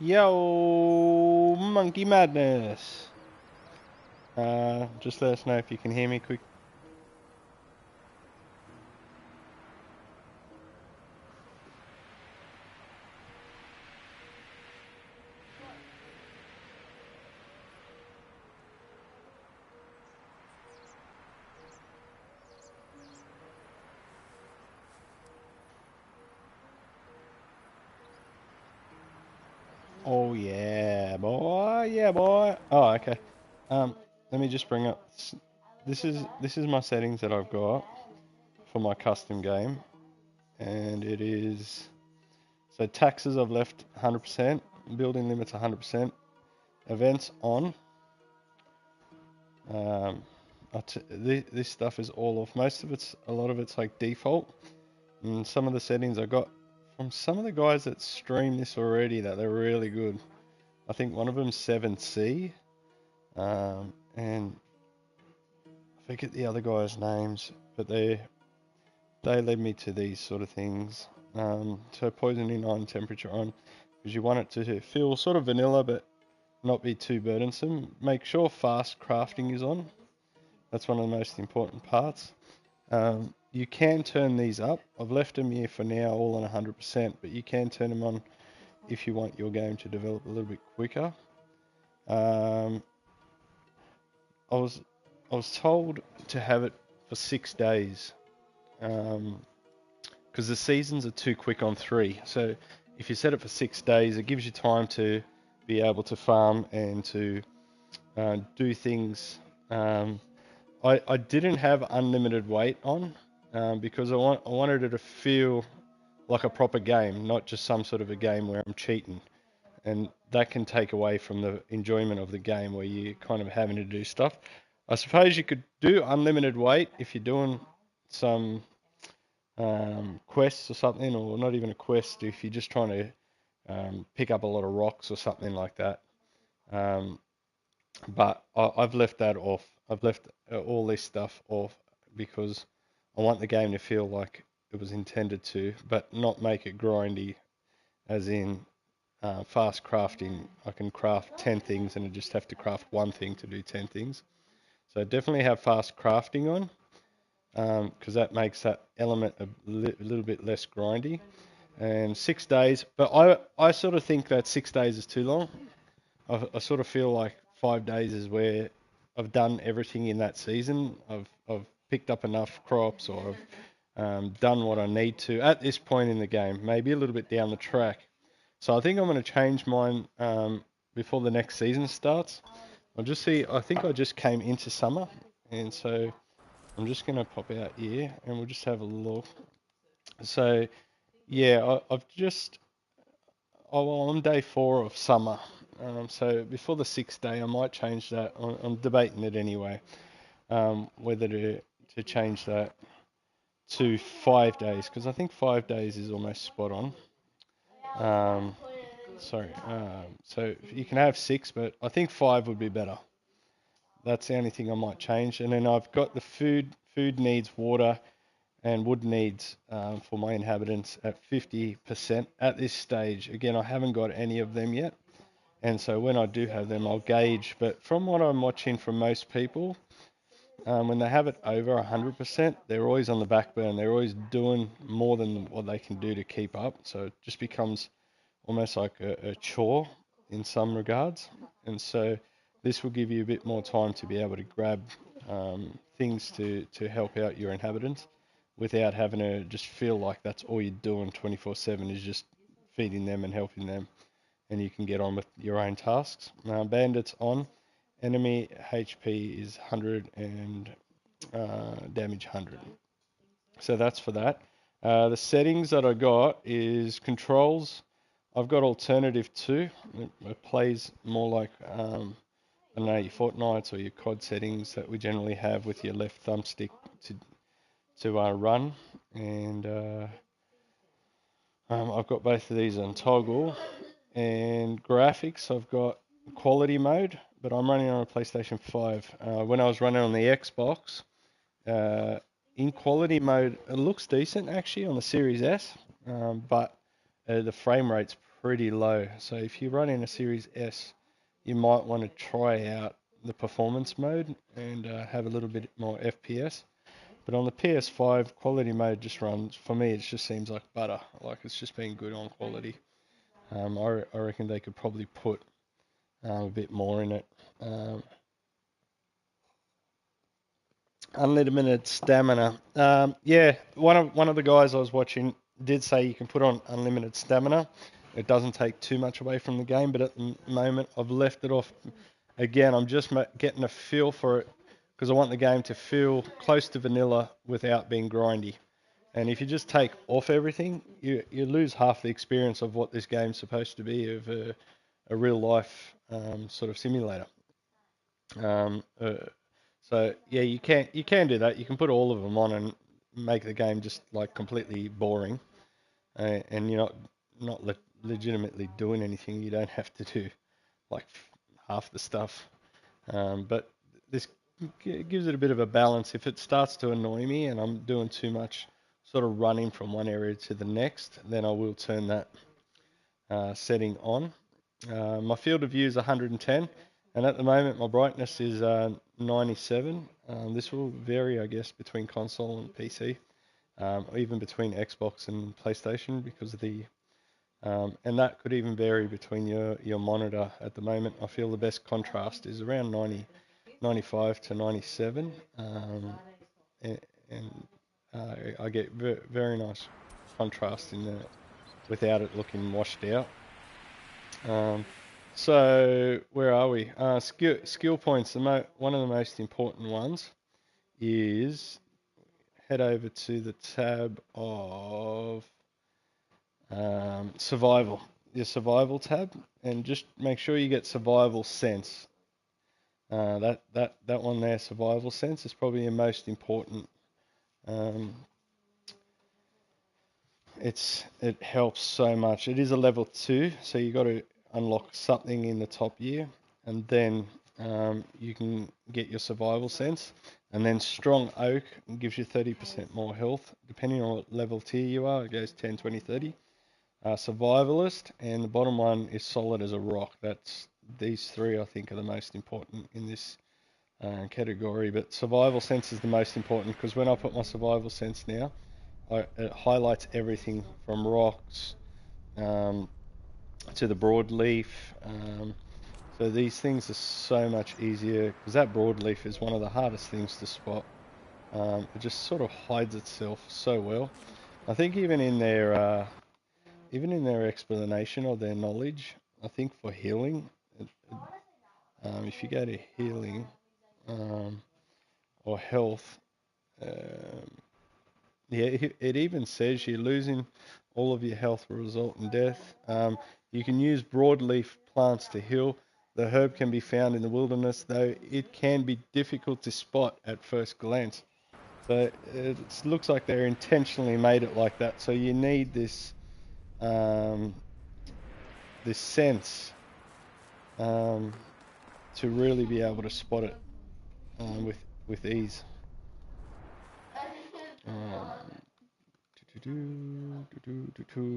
Yo, Monkey Madness. Just let us know if you can hear me quick. Oh yeah, boy. Yeah, boy. Oh, okay. Um, Let me just bring up. This is my settings that I've got for my custom game, and it is so taxes I've left 100%, building limits 100%, events on. Um, this stuff is all off. A lot of it's like default, and some of the settings I got from some of the guys that stream this already that they're really good. I think one of them's 7C, and I forget the other guys' names, but they led me to these sort of things. So poisoning on, temperature on, because you want it to feel sort of vanilla, but not be too burdensome. Make sure fast crafting is on. That's one of the most important parts. You can turn these up. I've left them here for now all on 100%, but you can turn them on if you want your game to develop a little bit quicker. I was told to have it for 6 days because the seasons are too quick on 3. So if you set it for 6 days, it gives you time to be able to farm and to do things. I didn't have unlimited weight on because I wanted it to feel like a proper game, not just some sort of a game where I'm cheating. And that can take away from the enjoyment of the game where you're kind of having to do stuff. I suppose you could do unlimited weight if you're doing some quests or something, or not even a quest if you're just trying to pick up a lot of rocks or something like that. Um, but I've left that off. I've left all this stuff off because I want the game to feel like it was intended to, but not make it grindy, as in fast crafting. I can craft 10 things and I just have to craft one thing to do 10 things. So definitely have fast crafting on because that makes that element a little bit less grindy. And 6 days, but I sort of think that 6 days is too long. I sort of feel like 5 days is where I've done everything in that season. I've picked up enough crops, or I've done what I need to at this point in the game. Maybe a little bit down the track. So I think I'm going to change mine before the next season starts. I'll just see. I think I just came into summer, and so I'm just going to pop out here, and we'll just have a look. So yeah, I've just well, on day 4 of summer. So before the 6th day, I might change that. I'm debating it anyway, whether to change that to 5 days, because I think 5 days is almost spot on. Sorry. So you can have 6, but I think 5 would be better. That's the only thing I might change. And then I've got the food. Food needs water and wood needs for my inhabitants at 50% at this stage. Again, I haven't got any of them yet. And so when I do have them, I'll gauge. But from what I'm watching from most people, when they have it over 100%, they're always on the back burner. They're always doing more than what they can do to keep up. So it just becomes almost like a chore in some regards. And so this will give you a bit more time to be able to grab things to help out your inhabitants without having to just feel like that's all you're doing 24/7 is just feeding them and helping them. And you can get on with your own tasks. Bandits on. Enemy HP is 100 and damage 100. So that's for that. The settings that I got is controls. I've got alternative 2. It plays more like I don't know, your Fortnites or your COD settings that we generally have with your left thumbstick to run. And I've got both of these on toggle. And graphics, I've got quality mode, but I'm running on a PlayStation 5. When I was running on the Xbox, in quality mode, it looks decent actually on the Series S, but the frame rate's pretty low. So if you run in a Series S, you might want to try out the performance mode and have a little bit more FPS. But on the PS5, quality mode just runs, for me, it just seems like butter. Like it's just been good on quality. I reckon they could probably put a bit more in it. Unlimited stamina. Yeah, one of the guys I was watching did say you can put on unlimited stamina. It doesn't take too much away from the game, but at the moment I've left it off. Again, I'm just getting a feel for it because I want the game to feel close to vanilla without being grindy. And if you just take off everything, you lose half the experience of what this game's supposed to be, of a real life sort of simulator. Um, uh, so yeah, you can do that. You can put all of them on and make the game just like completely boring, and you're not legitimately doing anything. You don't have to do like half the stuff. But this gives it a bit of a balance. If it starts to annoy me and I'm doing too much sort of running from one area to the next, then I will turn that setting on. My field of view is 110, and at the moment my brightness is 97. This will vary, I guess, between console and PC, even between Xbox and PlayStation, because of the and that could even vary between your monitor. At the moment, I feel the best contrast is around 95 to 97, and I get very nice contrast in the without it looking washed out. Um, so where are we? Skill points. One of the most important ones is head over to the tab of survival, your survival tab, and just make sure you get survival sense. That one there, survival sense, is probably the most important. Um, it helps so much. It is a level 2, so you got to unlock something in the top year, and then you can get your survival sense. And then strong oak gives you 30% more health. Depending on what level tier you are, it goes 10, 20, 30. Survivalist, and the bottom one is solid as a rock. These three, I think, are the most important in this category. But survival sense is the most important, because when I put my survival sense now, it highlights everything from rocks to the broadleaf. So these things are so much easier, because that broadleaf is one of the hardest things to spot. It just sort of hides itself so well. I think even in their explanation or their knowledge, I think for healing, if you go to healing or health, um, yeah, it even says you're losing all of your health will result in death. You can use broadleaf plants to heal. The herb can be found in the wilderness, though it can be difficult to spot at first glance. So it looks like they're intentionally made it like that. So you need um, this sense to really be able to spot it with ease.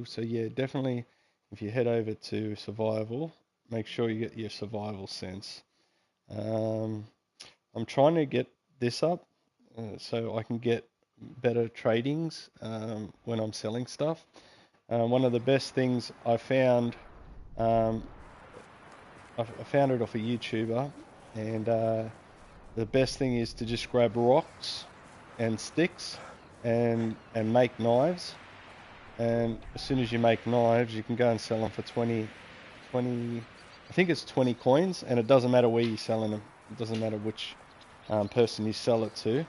So yeah, definitely, if you head over to survival, make sure you get your survival sense. I'm trying to get this up so I can get better tradings when I'm selling stuff. One of the best things I found, um, I found it off a YouTuber, and the best thing is to just grab rocks and sticks and make knives. And as soon as you make knives, you can go and sell them for 20, I think it's 20 coins, and it doesn't matter where you're selling them. It doesn't matter which person you sell it to.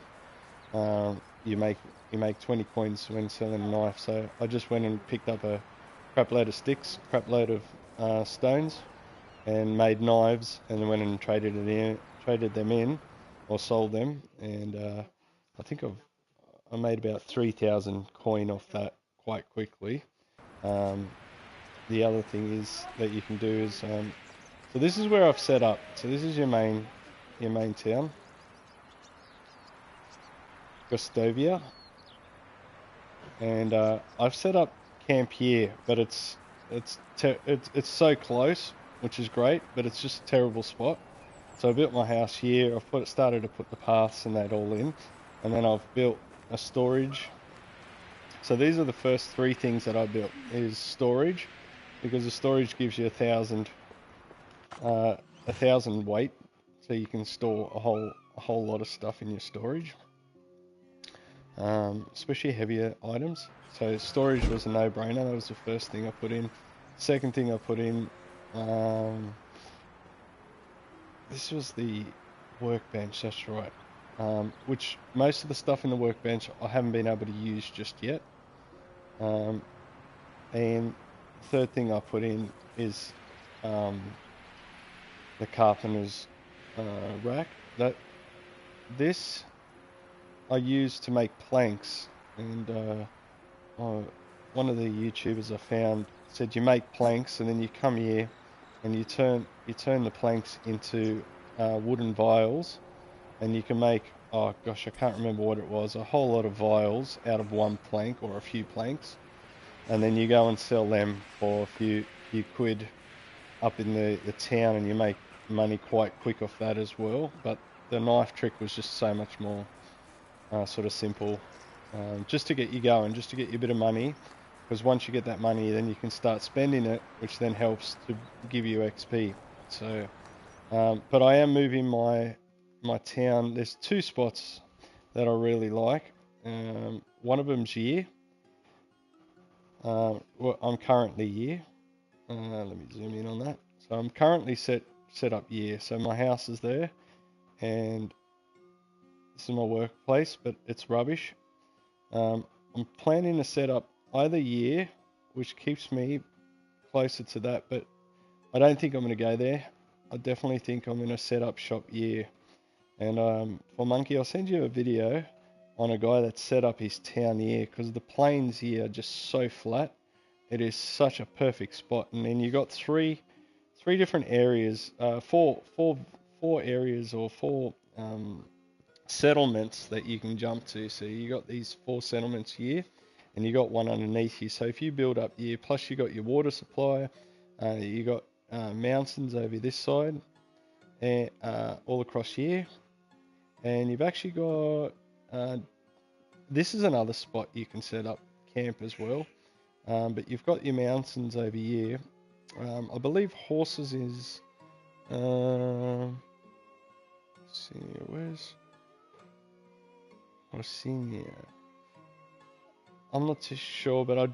You make 20 coins when selling a knife. So I just went and picked up a crap load of sticks, crap load of stones, and made knives, and then went and traded them in, or sold them, and I think I made about 3,000 coin off that quite quickly. The other thing is that you can do is so this is where I've set up. So this is your main town, Gostovia, and I've set up camp here, but it's it's so close, which is great, but it's just a terrible spot. So I built my house here. I've started to put the paths and that all in, and then I've built a storage. So these are the first three things that I built is storage, because the storage gives you 1,000 weight, so you can store a whole lot of stuff in your storage, especially heavier items. So storage was a no-brainer. That was the first thing I put in. Second thing I put in, this was the workbench. That's right. Which most of the stuff in the workbench I haven't been able to use just yet. And the third thing I put in is the carpenter's rack. This I use to make planks, and one of the YouTubers I found said you make planks and then you come here and you turn the planks into wooden vials, and you can make, oh gosh, I can't remember what it was, a whole lot of vials out of one plank or a few planks, and then you go and sell them for a few quid up in the town, and you make money quite quick off that as well. But the knife trick was just so much more sort of simple, just to get you going, just to get you a bit of money, because once you get that money then you can start spending it, which then helps to give you XP. So but I am moving my town. There's two spots that I really like. One of them's year. Well, I'm currently year. Let me zoom in on that. So I'm currently set up year. So my house is there, and this is my workplace, but it's rubbish. I'm planning to set up either year, which keeps me closer to that, but I don't think I'm going to go there. I definitely think I'm going to set up shop year. And for Monkey, I'll send you a video on a guy that set up his town here, because the plains here are just so flat. It is such a perfect spot. And then you got three different areas, four areas, or four settlements that you can jump to. So you got these 4 settlements here, and you got one underneath you. So if you build up here, plus you got your water supply, you got mountains over this side, and all across here, and you've actually got this is another spot you can set up camp as well, but you've got your mountains over here. I believe horses is let's see, where's Orsini? I'm not too sure, but I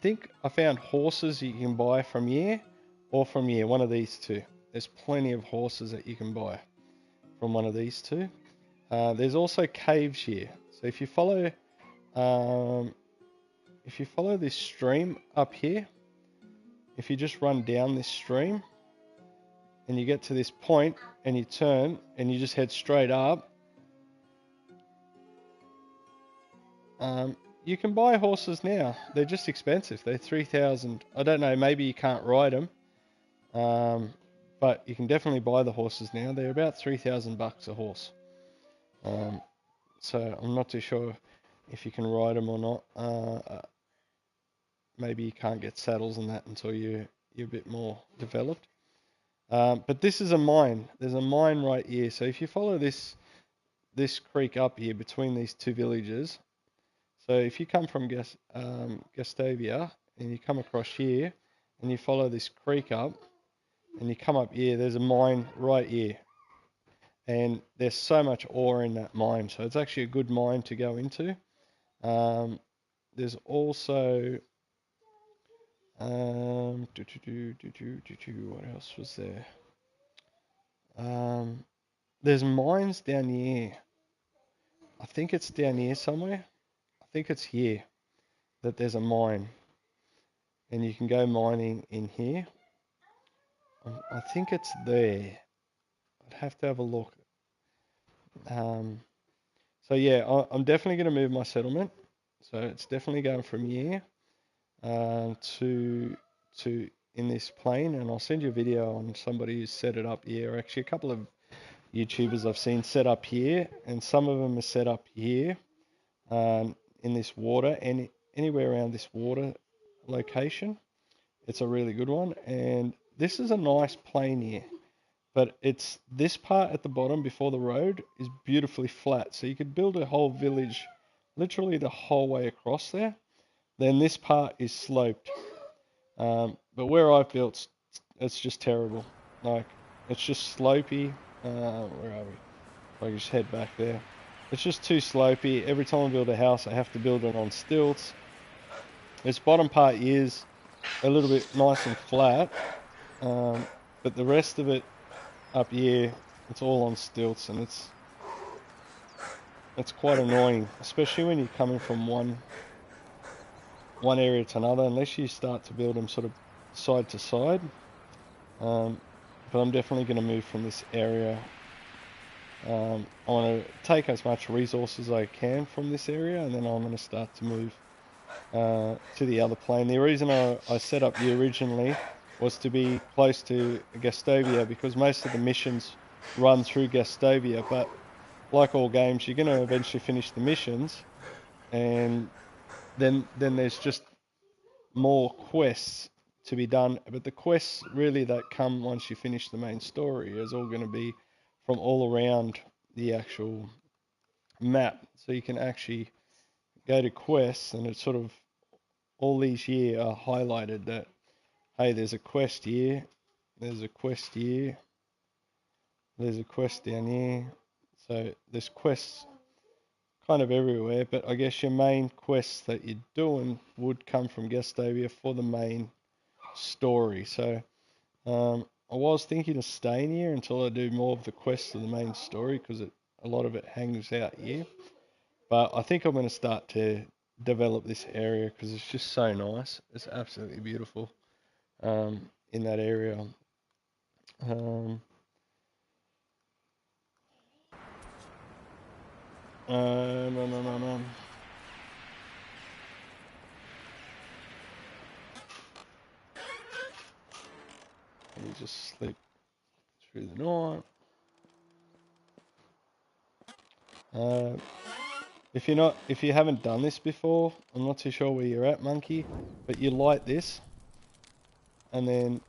think I found horses you can buy from here, or from here, one of these two. There's plenty of horses that you can buy from one of these two. There's also caves here. So if you follow this stream up here, if you just run down this stream and you get to this point and you turn and you just head straight up, you can buy horses now. They're just expensive. They're 3,000. I don't know, maybe you can't ride them. But you can definitely buy the horses now. They're about 3,000 bucks a horse. So I'm not too sure if you can ride them or not. Maybe you can't get saddles and that until you're a bit more developed. But this is a mine. There's a mine right here. So if you follow this creek up here between these two villages, so if you come from Gustavia and you come across here and you follow this creek up and you come up here, there's a mine right here. And there's so much ore in that mine, so it's actually a good mine to go into. There's also what else was there? There's mines down here. I think it's down here somewhere. I think it's here that there's a mine, and you can go mining in here. I think it's there. I'd have to have a look. So yeah, I'm definitely going to move my settlement. So it's definitely going from here to in this plane, and I'll send you a video on somebody who's set it up here. Actually, a couple of YouTubers I've seen set up here, and some of them are set up here in this water, and anywhere around this water location. It's a really good one, and this is a nice plain here. But it's this part at the bottom before the road is beautifully flat, so you could build a whole village literally the whole way across there. Then this part is sloped. But where I've built, it's just terrible. Like, it's just slopey. Where are we? If I just head back there. It's just too slopey. Every time I build a house, I have to build it on stilts. This bottom part is a little bit nice and flat, but the rest of it up here, it's all on stilts, and it's quite annoying, especially when you're coming from one area to another, unless you start to build them sort of side to side. But I'm definitely going to move from this area. I want to take as much resources as I can from this area, and then I'm going to start to move to the other plane. The reason I set up here originally was to be close to Gastovia, because most of the missions run through Gastovia, but like all games, you're going to eventually finish the missions, and then there's just more quests to be done. But the quests really that come once you finish the main story is all going to be from all around the actual map. So you can actually go to quests, and it's sort of all these here are highlighted that, hey, there's a quest here, there's a quest here, there's a quest down here. So there's quests kind of everywhere, but I guess your main quests that you're doing would come from Gastovia for the main story. So I was thinking of staying here until I do more of the quests of the main story, because a lot of it hangs out here. But I think I'm going to start to develop this area because it's just so nice. It's absolutely beautiful in that area. No. Let me just sleep through the night. If you haven't done this before, I'm not too sure where you're at, Monkey, but you light this, and then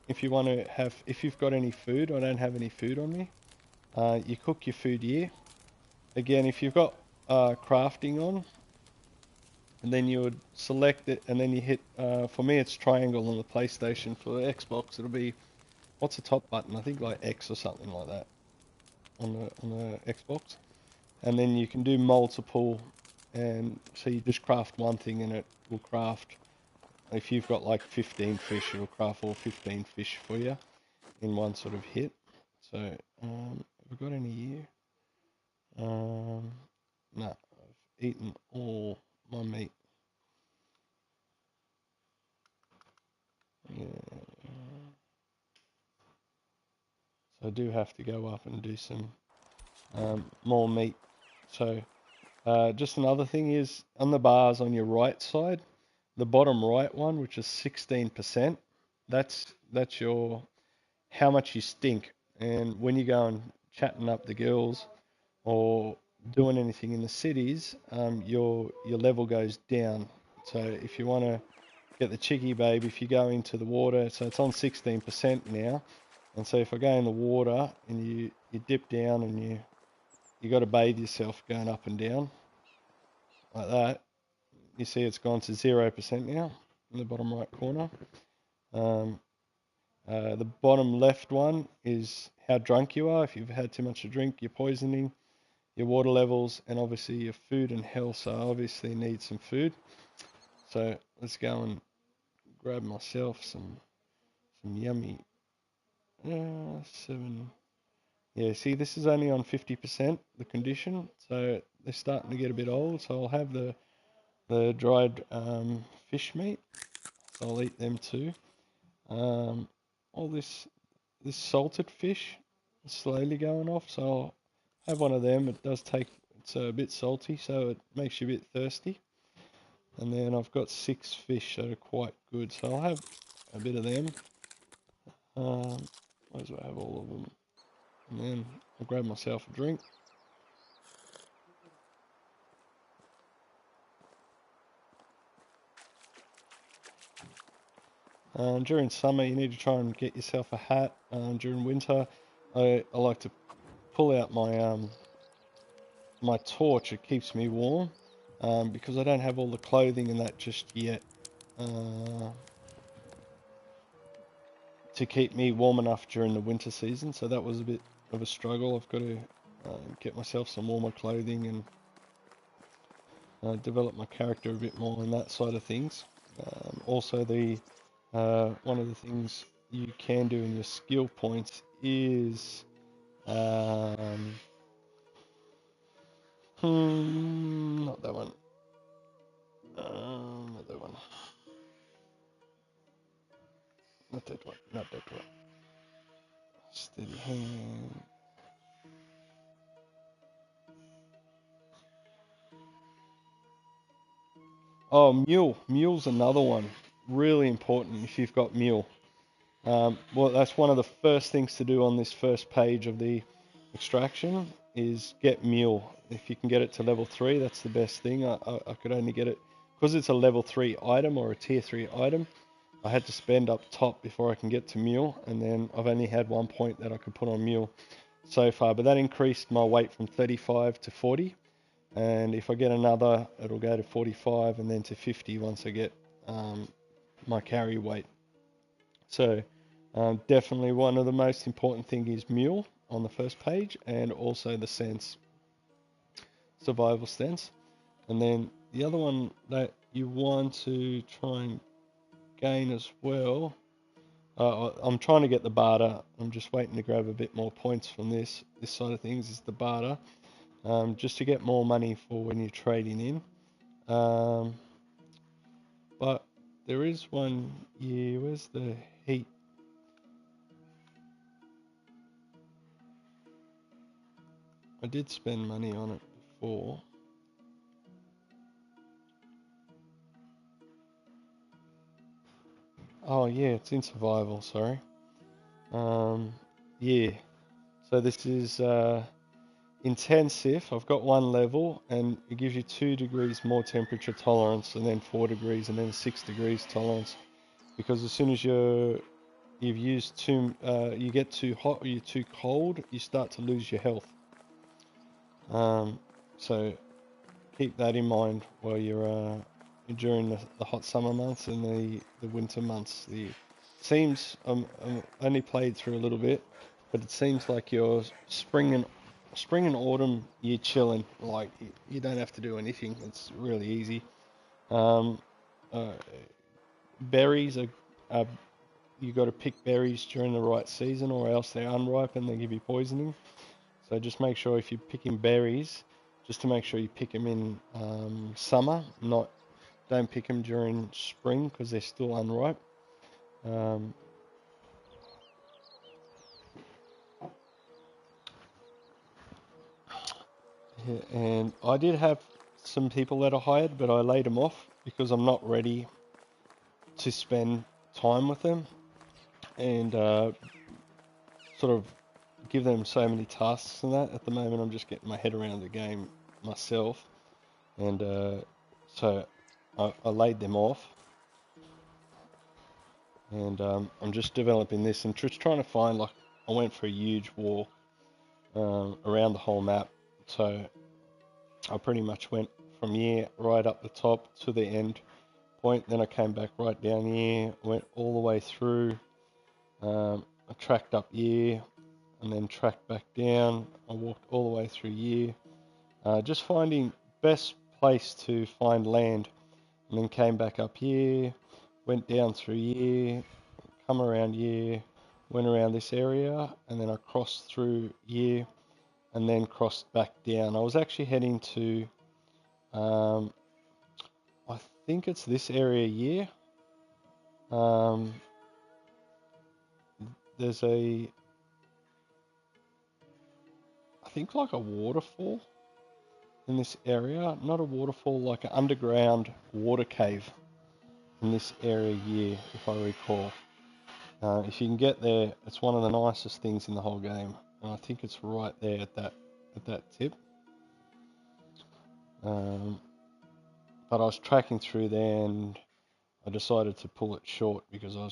if you've got any food, I don't have any food on me, you cook your food here. Again, if you've got crafting on, and then you would select it, and then you hit, for me it's triangle on the PlayStation. For the Xbox, it'll be, what's the top button? I think like X or something like that on the Xbox. And then you can do multiple, and so you just craft one thing and it will craft, if you've got like 15 fish, it'll craft all 15 fish for you in one sort of hit. So, have we got any here? No, I've eaten all my meat. Yeah. So I do have to go up and do some more meat. So just another thing is, on the bars on your right side, the bottom right one, which is 16%, that's your how much you stink. And when you go and chatting up the girls or doing anything in the cities, your level goes down. So if you want to get the chickie babe, if you go into the water, so it's on 16% now, and so if I go in the water and you dip down and you got to bathe yourself going up and down like that, you see it's gone to 0% now in the bottom right corner. The bottom left one is how drunk you are. If you've had too much to drink, you're poisoning, your water levels, and obviously your food and health. So I obviously need some food. So let's go and grab myself some yummy 7. Yeah, see, this is only on 50%, the condition, so they're starting to get a bit old. So I'll have the dried fish meat, so I'll eat them too. All this salted fish is slowly going off, so I'll have one of them. It's a bit salty, so it makes you a bit thirsty. And then I've got 6 fish that are quite good, so I'll have a bit of them. Might as well have all of them. And then I'll grab myself a drink. During summer, you need to try and get yourself a hat. During winter, I like to pull out my torch. It keeps me warm because I don't have all the clothing and that just yet to keep me warm enough during the winter season. So that was a bit of a struggle. I've got to get myself some warmer clothing and develop my character a bit more on that side of things. Also, one of the things you can do in your skill points is not that one. Not that one. Not that one. Not that one. Steady hand. Oh, mule. Mule's another one. Really important if you've got mule. Well, that's one of the first things to do on this first page of the extraction is get mule. If you can get it to level 3, that's the best thing. I could only get it because it's a level 3 item or a tier 3 item. I had to spend up top before I can get to mule, and then I've only had 1 point that I could put on mule so far, but that increased my weight from 35 to 40, and if I get another, it'll go to 45 and then to 50 once I get my carry weight. So definitely one of the most important thing is mule on the first page, and also the sense, survival sense. And then the other one that you want to try and gain as well, I'm trying to get the barter. I'm just waiting to grab a bit more points from this side of things, is the barter, just to get more money for when you're trading in. But there is one here. Where's the heat? I did spend money on it before. Oh yeah, it's in survival, sorry. Yeah, so this is intensive. I've got one level and it gives you 2 degrees more temperature tolerance, and then 4 degrees, and then 6 degrees tolerance. Because as soon as you've used you get too hot or you're too cold, you start to lose your health. So keep that in mind while you're during the hot summer months and the winter months. Seems I'm only played through a little bit, but it seems like your spring and autumn you're chilling. Like you don't have to do anything. It's really easy. Um, uh, berries are you got to pick berries during the right season, or else they're unripe and they give you poisoning. So just make sure if you're picking berries, just to make sure you pick them in summer, don't pick them during spring because they're still unripe. Yeah, and I did have some people that I hired, but I laid them off because I'm not ready to spend time with them and sort of give them so many tasks and that. At the moment, I'm just getting my head around the game myself, and so I laid them off, and I'm just developing this and just trying to find, like, I went for a huge walk around the whole map, so I pretty much went from here right up the top to the end point, then I came back right down here, went all the way through, I tracked up here, and then tracked back down. I walked all the way through here, just finding best place to find land, and then came back up here, went down through here, come around here, went around this area, and then I crossed through here, and then crossed back down. I was actually heading to, I think it's this area here. There's I think like a waterfall in this area. Not a waterfall, like an underground water cave in this area here, if I recall. If you can get there, it's one of the nicest things in the whole game. And I think it's right there at that tip. But I was tracking through there and I decided to pull it short because I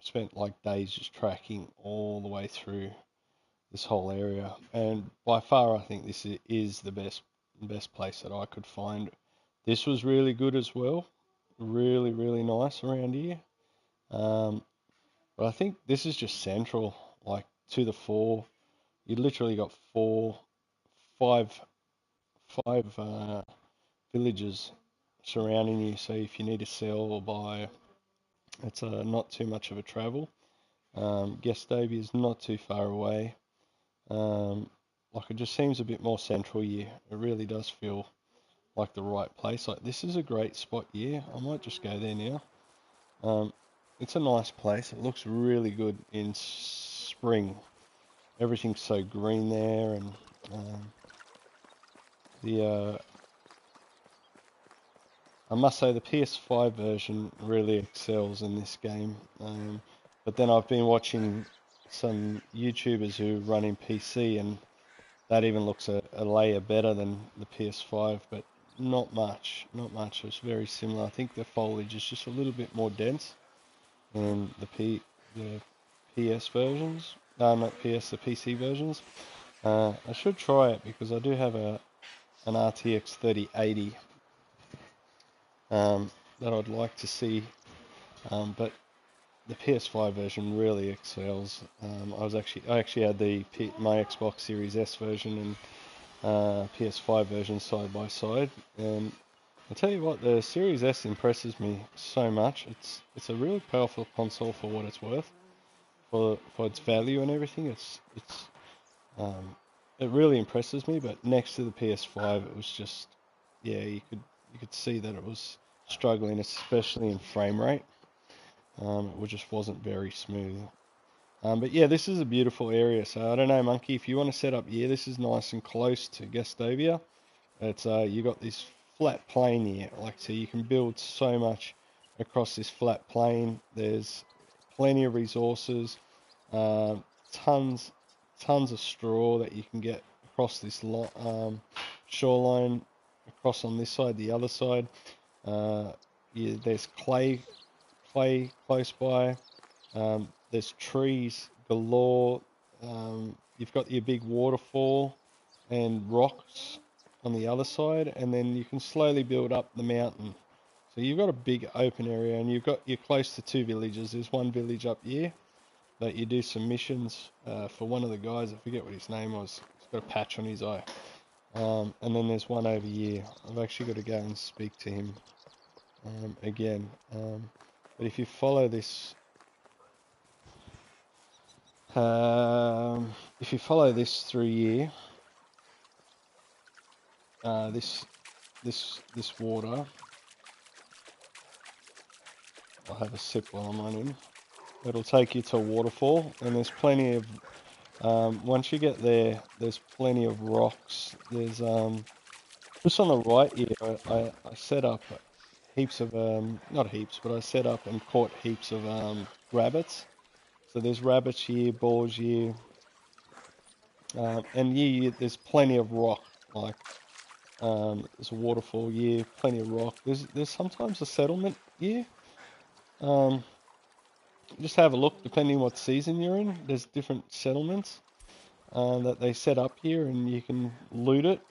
spent like days just tracking all the way through this whole area, and by far I think this is the best place that I could find. This was really good as well, really nice around here. Um, but I think this is just central, like to the fore. You literally got five, five villages surrounding you. So if you need to sell or buy, it's not too much of a travel. Gustavia is not too far away. Like it just seems a bit more central here. It really does feel like the right place. Like this is a great spot here. I might just go there now. It's a nice place. It looks really good in spring. Everything's so green there, and the I must say the PS5 version really excels in this game. But then I've been watching some YouTubers who run in PC, and that even looks a layer better than the PS5, but not much, not much. It's very similar. I think the foliage is just a little bit more dense in the PS versions. Not PS, the PC versions. I should try it because I do have an RTX 3080 that I'd like to see, but the PS5 version really excels. I actually had my Xbox Series S version and PS5 version side by side, and I tell you what, the Series S impresses me so much. It's a really powerful console for what it's worth, for its value and everything. Um, it really impresses me. But next to the PS5, it was just, yeah, you could see that it was struggling, especially in frame rate. It just wasn't very smooth. But yeah, this is a beautiful area. So I don't know, Monkey, if you want to set up here, this is nice and close to Gustavia. It's you got this flat plain here, like so you can build so much across this flat plain. There's plenty of resources, uh, tons of straw that you can get across this shoreline, across on this side, the other side. There's clay close by. There's trees galore. You've got your big waterfall and rocks on the other side, and then you can slowly build up the mountain. So you've got a big open area, and you're close to two villages. There's one village up here that you do some missions for one of the guys. I forget what his name was. He's got a patch on his eye. And then there's one over here. I've actually got to go and speak to him again. But if you follow this, through here, this water. I'll have a sip while I'm running. It'll take you to a waterfall, and there's plenty of. Once you get there, there's plenty of rocks. There's just on the right here. I set up heaps of not heaps, but I set up and caught heaps of rabbits. So there's rabbits here, boars here, and here there's plenty of rock. Like there's a waterfall here, plenty of rock. There's sometimes a settlement here. Just have a look, depending what season you're in. There's different settlements that they set up here, and you can loot it.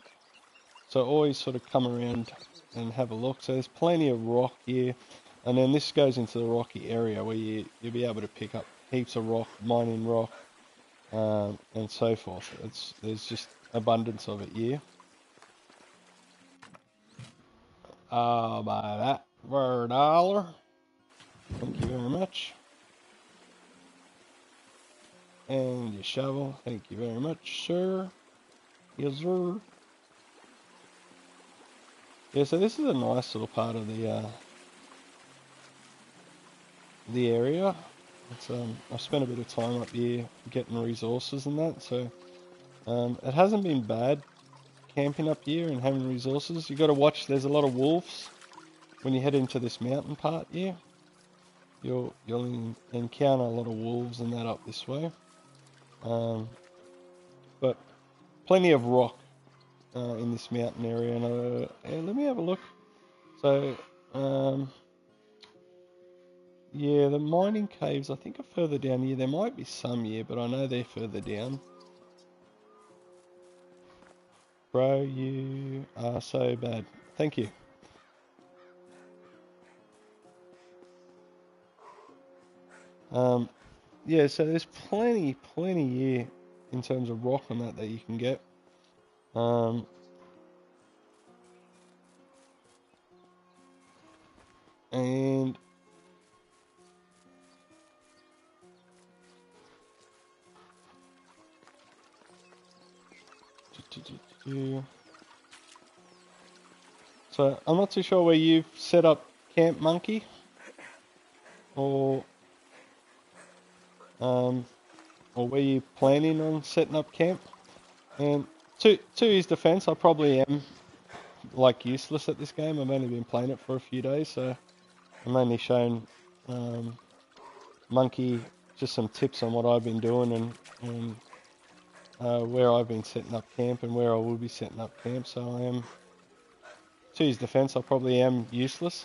So always sort of come around and have a look. So there's plenty of rock here, and then this goes into the rocky area where you'll be able to pick up heaps of rock, mining rock, and so forth. There's just abundance of it here. I'll buy that for $1. Thank you very much. And your shovel, thank you very much, sir. Yes, sir. Yeah, so this is a nice little part of the area. It's I've spent a bit of time up here getting resources and that, so it hasn't been bad camping up here and having resources. You got to watch. There's a lot of wolves when you head into this mountain part here. You'll encounter a lot of wolves and that up this way. But plenty of rock in this mountain area, and let me have a look. So Yeah, the mining caves I think are further down here. There might be some here, but I know they're further down. Bro, you are so bad. Thank you. Yeah, so there's plenty here in terms of rock and that you can get. And so I'm not too sure where you've set up Camp Monkey, or where you're planning on setting up camp. And to his defense, I probably am like useless at this game. I've only been playing it for a few days, so I'm only showing Monkey just some tips on what I've been doing and where I've been setting up camp and where I will be setting up camp. So I am, to his defense, I probably am useless.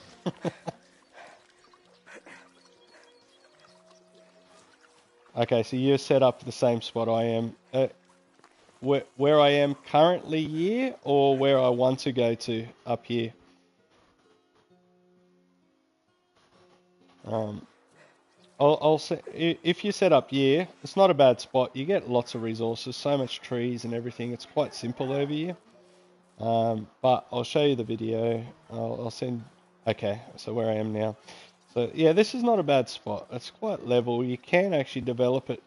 Okay, so you're set up the same spot I am. Where I am currently here, or where I want to go to up here? I'll say, if you set up here, it's not a bad spot. You get lots of resources, so much trees and everything. It's quite simple over here. But I'll show you the video. I'll send. Okay, so where I am now. So yeah, this is not a bad spot. It's quite level. You can actually develop it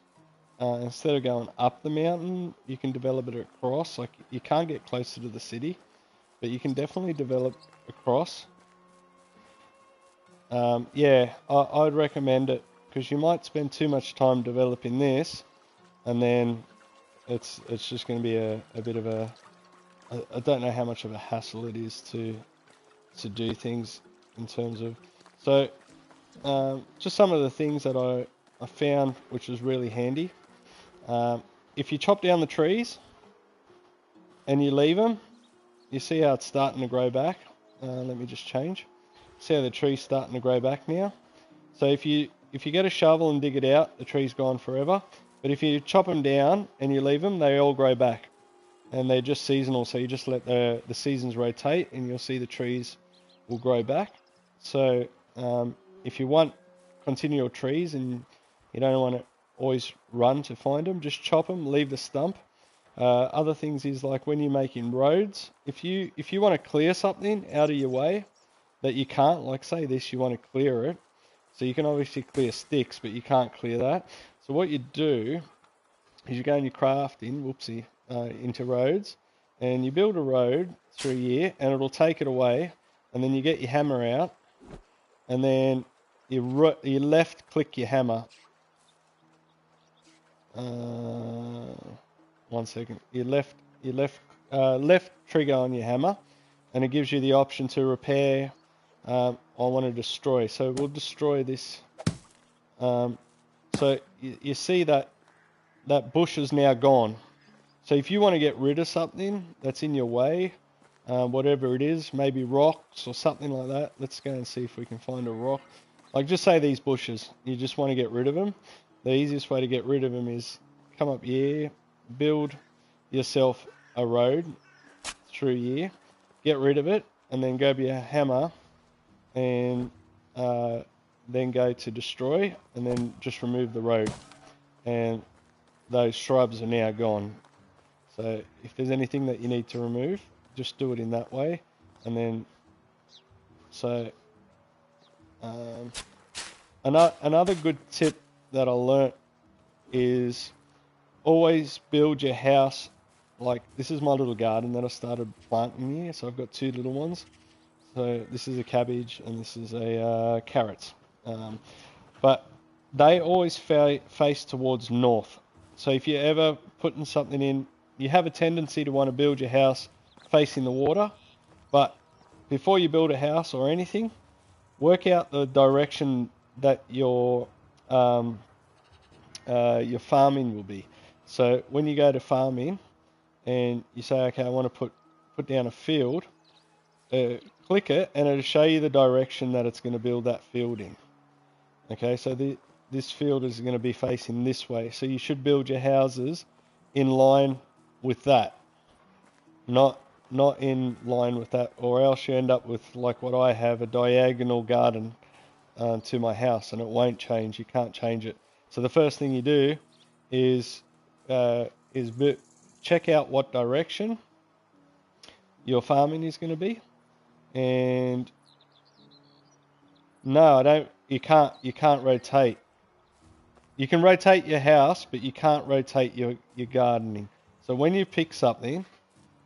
instead of going up the mountain. You can develop it across. Like, you can't get closer to the city, but you can definitely develop across. Yeah, I'd recommend it because you might spend too much time developing this, and then it's just going to be a bit of a. I don't know how much of a hassle it is to do things in terms of. So just some of the things that I found, which was really handy. If you chop down the trees and you leave them, you see how it's starting to grow back. Let me just change. See how the tree's starting to grow back now. So if you get a shovel and dig it out, the tree's gone forever. But if you chop them down and you leave them, they all grow back. And they're just seasonal, so you just let the seasons rotate and you'll see the trees will grow back. So if you want continual trees and you don't want to always run to find them, just chop them, leave the stump. Other things is, like when you're making roads, if you want to clear something out of your way that you can't, like say this, you want to clear it, so you can obviously clear sticks, but you can't clear that. So what you do is you go and you crafting, into roads, and you build a road through here, and it'll take it away, and then you get your hammer out, and then you left click your hammer. One second. You left trigger on your hammer, and it gives you the option to repair. I want to destroy, so we'll destroy this. So you see that bush is now gone. So if you want to get rid of something that's in your way, whatever it is, maybe rocks or something like that. Let's go and see if we can find a rock. Like, just say these bushes, you just want to get rid of them. The easiest way to get rid of them is come up here, build yourself a road through here, get rid of it, and then grab your hammer and then go to destroy, and then just remove the road. And those shrubs are now gone. So if there's anything that you need to remove, just do it in that way. And then, so another good tip that I learnt is always build your house. Like, this is my little garden that I started planting here. So I've got two little ones. So this is a cabbage and this is a carrots. But they always face towards north. So if you're ever putting something in, you have a tendency to want to build your house facing the water. But before you build a house or anything, work out the direction that your farming will be. So when you go to farming and you say, okay, I want to put down a field, click it and it'll show you the direction that it's going to build that field in. Okay, so this field is going to be facing this way. So you should build your houses in line with that, not in line with that, or else you end up with, like what I have, a diagonal garden to my house, and it won't change. You can't change it. So the first thing you do is uh, is check out what direction your farming is going to be, and no, I don't. You can't rotate. You can rotate your house, but you can't rotate your gardening. So when you pick something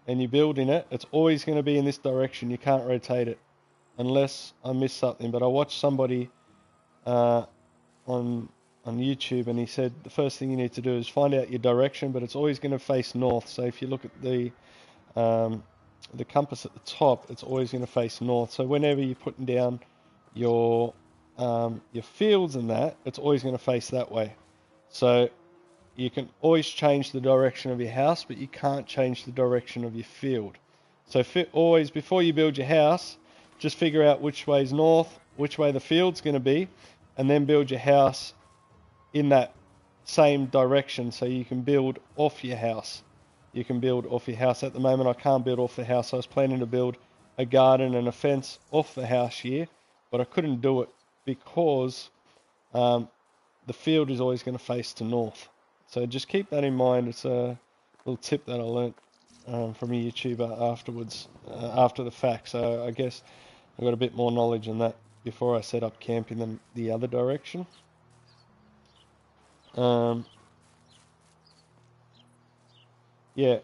and you build in it, it's always going to be in this direction. You can't rotate it unless I miss something. But I watched somebody uh, on YouTube, and he said the first thing you need to do is find out your direction, but it's always going to face north. So if you look at the compass at the top, it's always going to face north. So whenever you're putting down your fields and that, it's always going to face that way. So you can always change the direction of your house, but you can't change the direction of your field. So always, before you build your house, just figure out which way is north, which way the field's going to be, and then build your house in that same direction so you can build off your house. You can build off your house. At the moment, I can't build off the house. I was planning to build a garden and a fence off the house here, but I couldn't do it because the field is always going to face to north. So just keep that in mind. It's a little tip that I learnt from a YouTuber afterwards, after the fact. So I guess I got a bit more knowledge on that before I set up camp in the other direction. Yeah.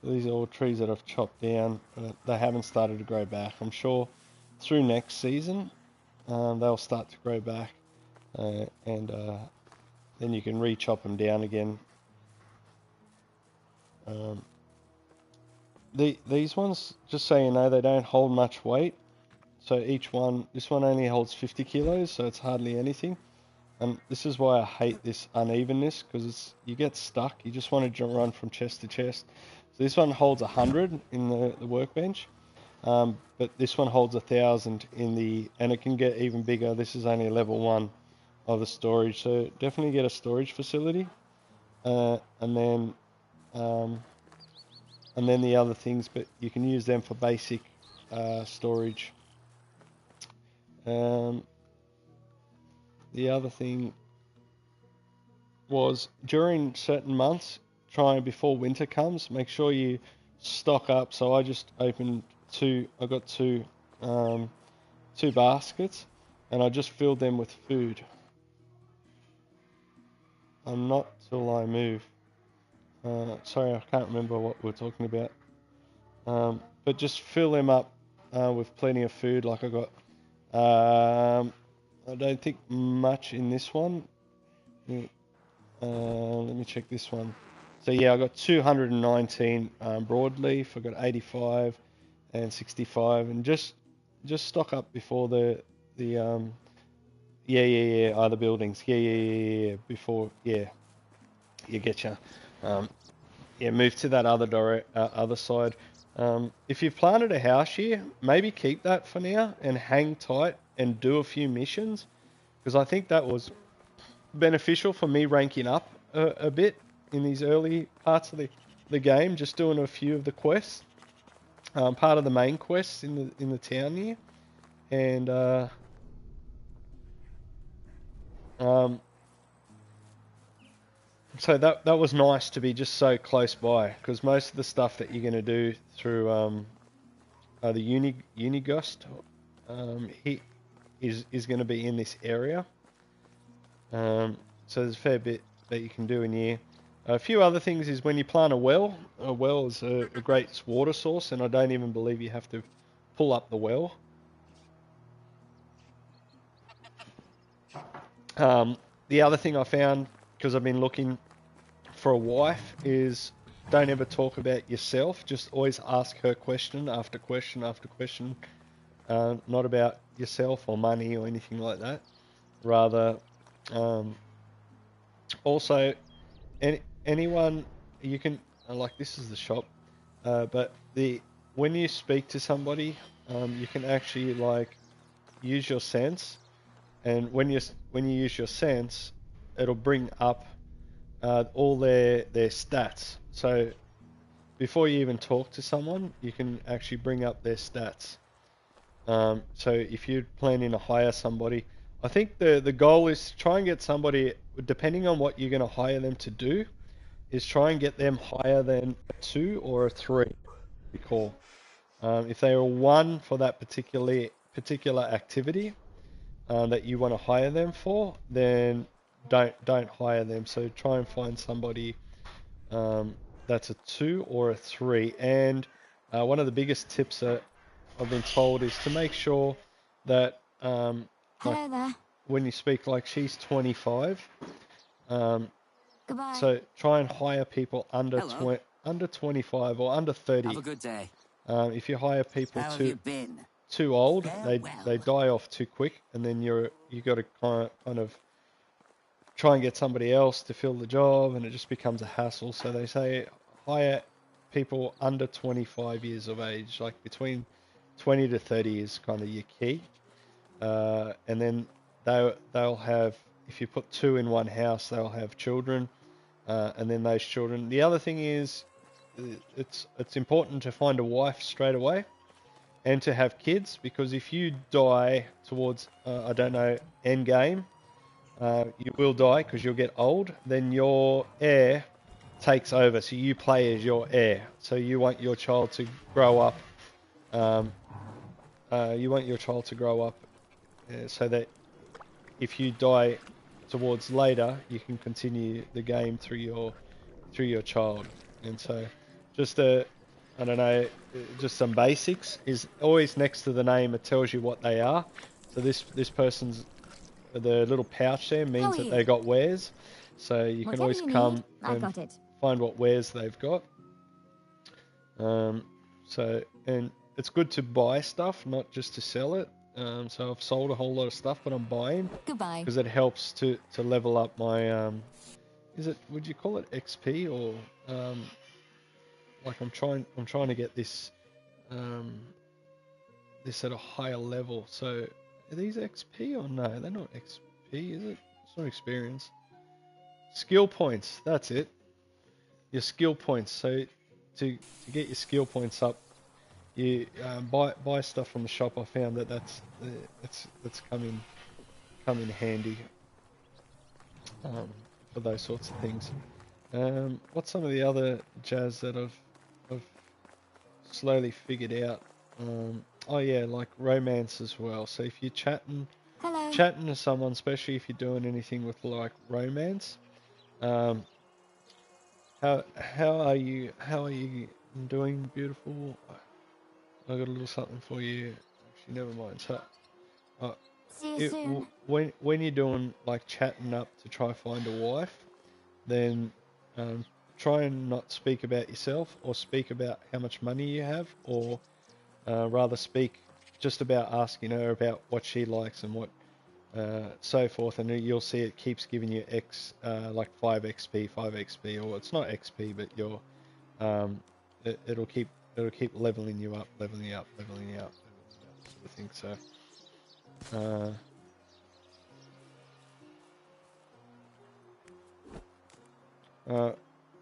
These are all trees that I've chopped down. They haven't started to grow back. I'm sure through next season they'll start to grow back, and then you can re-chop them down again. These ones, just so you know, they don't hold much weight. So this one only holds 50 kilos, so it's hardly anything. And this is why I hate this unevenness, because you get stuck. You just want to run from chest to chest. So this one holds 100 in the workbench, but this one holds 1,000 and it can get even bigger. This is only level 1 of the storage, so definitely get a storage facility, and then the other things, but you can use them for basic storage. The other thing was, during certain months, before winter comes, make sure you stock up. So I just opened I got two baskets, and I just filled them with food. I'm not till I move. Sorry, I can't remember what we're talking about. But just fill them up with plenty of food. Like I got, I don't think much in this one. Let me check this one. So yeah, I got 219 broadleaf. I got 85 and 65, and just stock up before the the other buildings. Before you get you. Move to that other side. If you've planted a house here, maybe keep that for now and hang tight and do a few missions, because I think that was beneficial for me ranking up a bit in these early parts of the game, just doing a few of the quests, part of the main quests in the town here, and so that was nice to be just so close by, because most of the stuff that you're going to do through the Unigust is going to be in this area. So there's a fair bit that you can do in here. A few other things is when you plant a well is a great water source, and I don't even believe you have to pull up the well. The other thing I found, because I've been looking for a wife, is don't ever talk about yourself. Just always ask her question after question after question. Not about yourself or money or anything like that. Rather, um, also, anyone you can like this is the shop, but when you speak to somebody, you can actually like use your sense, and when you use your sense, it'll bring up all their stats. So before you even talk to someone, you can actually bring up their stats. So if you're planning to hire somebody, I think the goal is to try and get somebody, depending on what you're going to hire them to do, is try and get them higher than a 2 or a 3, recall. If they are 1 for that particular activity that you want to hire them for, then don't hire them. So try and find somebody that's a 2 or a 3. And one of the biggest tips that I've been told is to make sure that Hello there. when you speak, like she's 25, Goodbye. so try and hire people under Hello. under 25 or under 30. Have a good day. If you hire people How have you been? too old, they Farewell. die off too quick, and then you got to kind of try and get somebody else to fill the job, and it just becomes a hassle. So they say hire people under 25 years of age, like between 20 to 30 is kind of your key. And then they'll have, if you put 2 in one house, they'll have children, and then those children. The other thing is, it's important to find a wife straight away, and to have kids, because if you die towards I don't know, end game, you will die because you'll get old. Then your heir takes over, so you play as your heir. So you want your child to grow up. So that if you die towards later, you can continue the game through your child. And so, just I don't know, just some basics is always next to the name. It tells you what they are. So this person's, the little pouch there means that they got wares. So you can always come and find what wares they've got. So, and it's good to buy stuff, not just to sell it. So I've sold a whole lot of stuff, but I'm buying because it helps to level up my would you call it XP, or like I'm trying to get this this at a higher level. So are these XP or no? They're not XP, is it? It's not experience. Skill points, that's it. Your skill points. So to get your skill points up, you buy stuff from the shop. I found that's come in handy for those sorts of things. What's some of the other jazz that I've slowly figured out? Oh yeah, like romance as well. So if you're chatting to someone, especially if you're doing anything with like romance, how are you doing, beautiful? I got a little something for you. Actually, never mind. So, See you soon. when you're doing like chatting up to try find a wife, then try and not speak about yourself or speak about how much money you have, or rather speak just about asking her about what she likes and what so forth, and you'll see it keeps giving you like 5 XP, or it's not XP, but your it'll keep leveling you up, sort of thing. So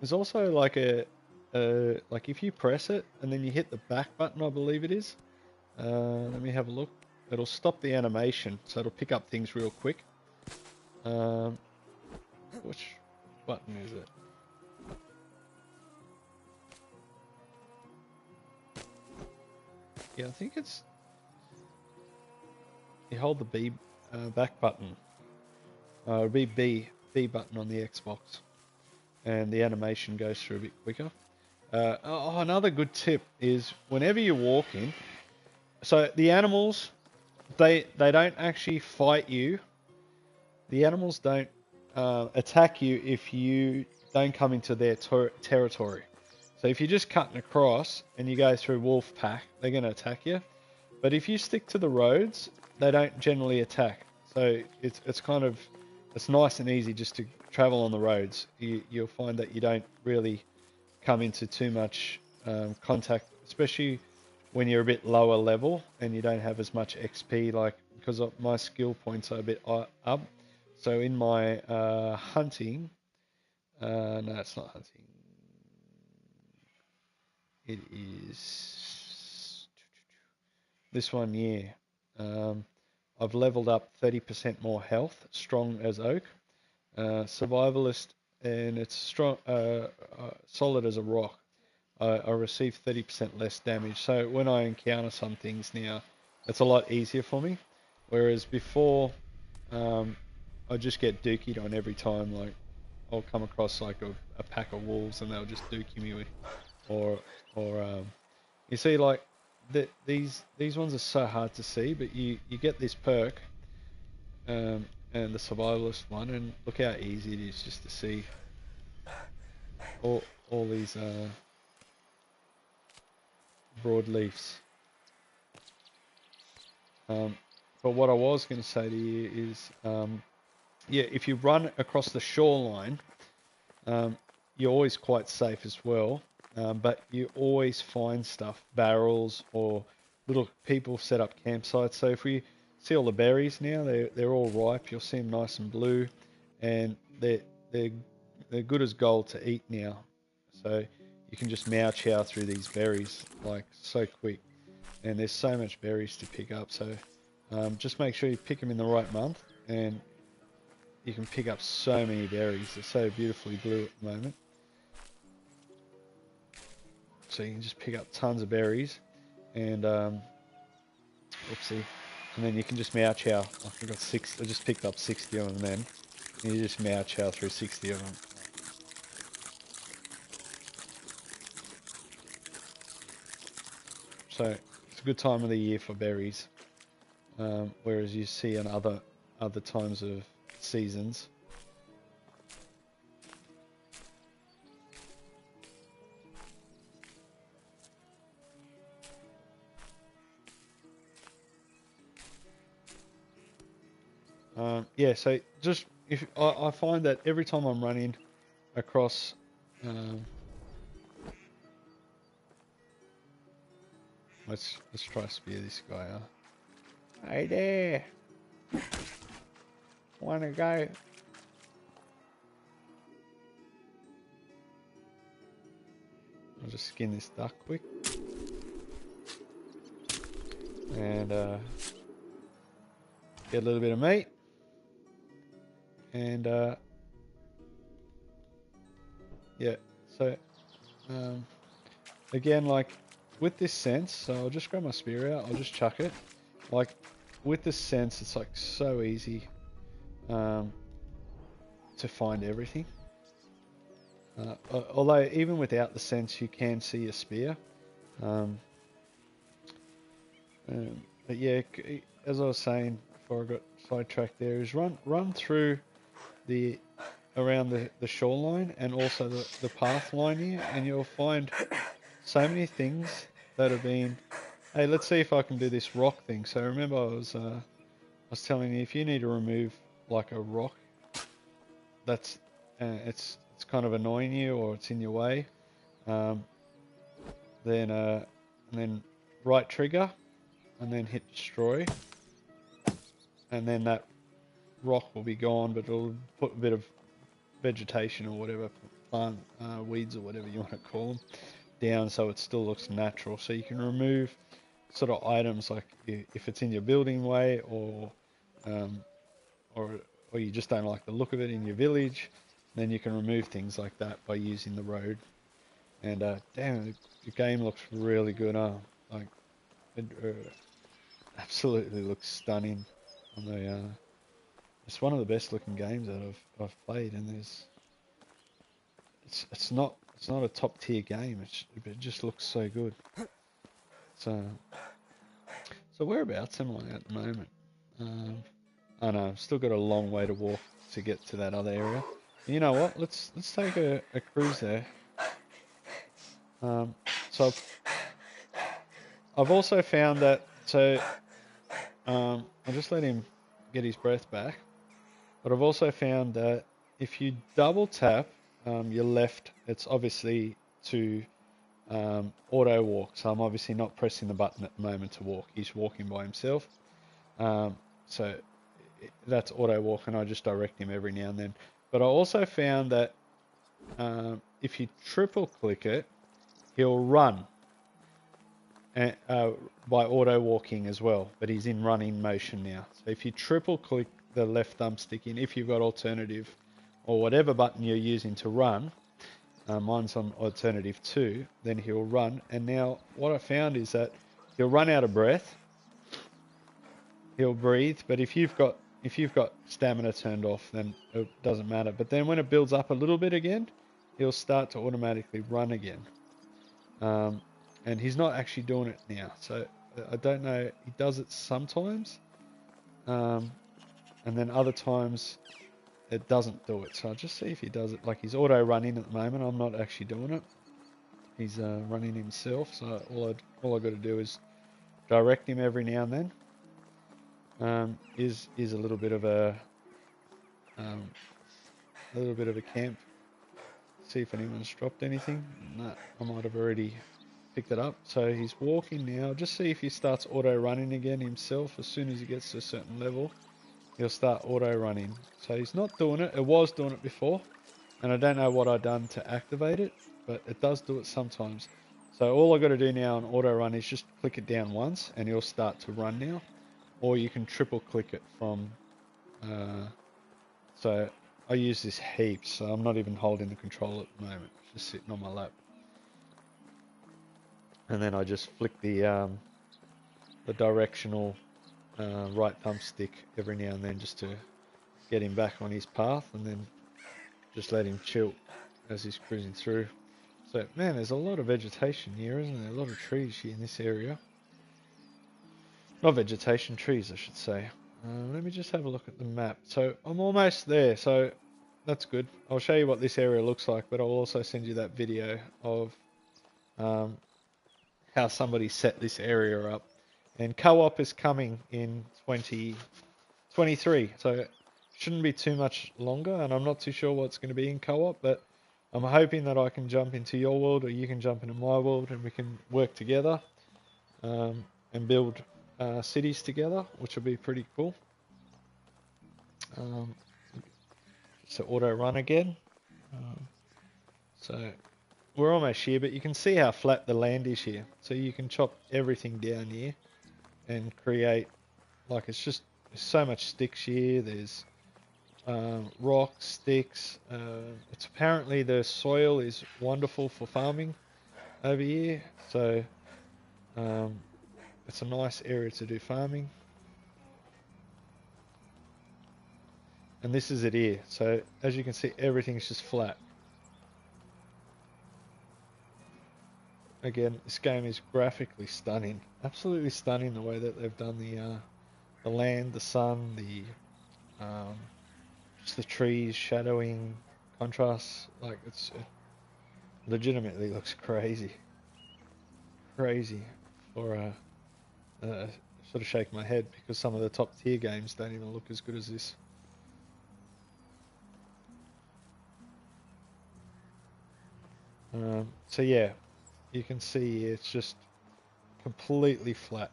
there's also like like if you press it and then you hit the back button, I believe it is. Let me have a look. It'll stop the animation, so it'll pick up things real quick. Which button is it? Yeah, I think it's... You hold the B back button. It'll be B button on the Xbox, and the animation goes through a bit quicker. Another good tip is whenever you're walking, so the animals, they don't actually fight you. The animals don't attack you if you don't come into their territory. So if you're just cutting across and you go through wolf pack, they're going to attack you. But if you stick to the roads, they don't generally attack. So it's kind of, it's nice and easy just to travel on the roads. You'll find that you don't really come into too much contact, especially when you're a bit lower level and you don't have as much XP, like, because of my skill points are a bit up. So in my hunting, no, it's not hunting. It is this one, yeah. I've leveled up 30% more health, strong as oak, survivalist, and it's strong, solid as a rock. I receive 30% less damage. So when I encounter some things now, it's a lot easier for me. Whereas before, I just get dookied on every time. Like, I'll come across like a pack of wolves and they'll just dookie me with, or you see, like, these ones are so hard to see, but you get this perk, and the survivalist one, and look how easy it is just to see all these broadleafs. But what I was going to say to you is, yeah, if you run across the shoreline, you're always quite safe as well. But you always find stuff, barrels or little people set up campsites. So if we see all the berries now, they're all ripe. You'll see them nice and blue, and they're good as gold to eat now. So you can just mow chow through these berries like so quick, and there's so much berries to pick up. So just make sure you pick them in the right month, and you can pick up so many berries. They're so beautifully blue at the moment. So you can just pick up tons of berries, and oopsie, and then you can just mow chow. I got 6. I just picked up 60 of them then, and you just mow chow through 60 of them. So it's a good time of the year for berries, whereas you see in other times of seasons. Yeah, so just if I find that every time I'm running across, let's try to spear this guy out. Hey there, wanna go? I'll just skin this duck quick, and get a little bit of meat. And yeah, so again, like with this sense, so I'll just grab my spear out, I'll just chuck it. Like with this sense, it's like so easy to find everything. Although even without the sense, you can see a spear. But yeah, as I was saying before I got sidetracked there, is run through around the shoreline and also the path line here, and you'll find so many things that have been. Hey, let's see if I can do this rock thing. So remember, I was telling you, if you need to remove like a rock that's it's kind of annoying you or it's in your way, then right trigger and then hit destroy, and then that rock will be gone, but it'll put a bit of vegetation or whatever, plant weeds or whatever you want to call them, down so it still looks natural. So you can remove sort of items like if it's in your building way, or you just don't like the look of it in your village, then you can remove things like that by using the road. And damn, the game looks really good, huh? Like it absolutely looks stunning on the. It's one of the best looking games that I've played, and it's not a top tier game. It just looks so good. So whereabouts am I at the moment? I know I've still got a long way to walk to get to that other area. You know what? Let's take a cruise there. So I've also found that, so I'll just let him get his breath back. But I've also found that if you double tap your left, it's obviously to auto walk. So I'm obviously not pressing the button at the moment to walk. He's walking by himself. So that's auto walk, and I just direct him every now and then. But I also found that if you triple click it, he'll run by auto walking as well, but he's in running motion now. So if you triple click the left thumbstick in, if you've got alternative or whatever button you're using to run, mine's on alternative 2, then he'll run. And now what I found is that he'll run out of breath, he'll breathe, but if you've got stamina turned off, then it doesn't matter. But then when it builds up a little bit again, he'll start to automatically run again. And he's not actually doing it now, so I don't know. He does it sometimes, and then other times it doesn't do it. So I'll just see if he does it. Like, he's auto running at the moment. I'm not actually doing it. He's running himself. So all I got to do is direct him every now and then. Is a little bit of a camp. See if anyone's dropped anything. No, I might have already picked it up. So he's walking now. Just see if he starts auto running again himself. As soon as he gets to a certain level, he'll start auto running. So he's not doing it. It was doing it before, and I don't know what I done to activate it, but it does do it sometimes. So all I got to do now on auto run is just click it down once, and he'll start to run now. Or you can triple click it from. So I use this heaps, so I'm not even holding the controller at the moment. It's just sitting on my lap. And then I just flick the directional right thumbstick every now and then just to get him back on his path, and then just let him chill as he's cruising through. So, man, there's a lot of vegetation here, isn't there? A lot of trees here in this area. Not vegetation, trees, I should say. Let me just have a look at the map. So I'm almost there, so that's good. I'll show you what this area looks like, but I'll also send you that video of how somebody set this area up. And co-op is coming in 2023, so it shouldn't be too much longer, and I'm not too sure what's going to be in co-op, but I'm hoping that I can jump into your world, or you can jump into my world, and we can work together and build cities together, which will be pretty cool. So auto run again. So we're almost here, but you can see how flat the land is here. So you can chop everything down here and create, like, it's just so much sticks here. There's rocks, sticks. It's apparently the soil is wonderful for farming over here. So it's a nice area to do farming. And this is it here. So as you can see, everything's just flat. Again, this game is graphically stunning. Absolutely stunning, the way that they've done the land, the sun, just the trees, shadowing, contrasts. Like, it legitimately looks crazy. Crazy. For sort of shake my head, because some of the top tier games don't even look as good as this. So yeah, you can see it's just completely flat.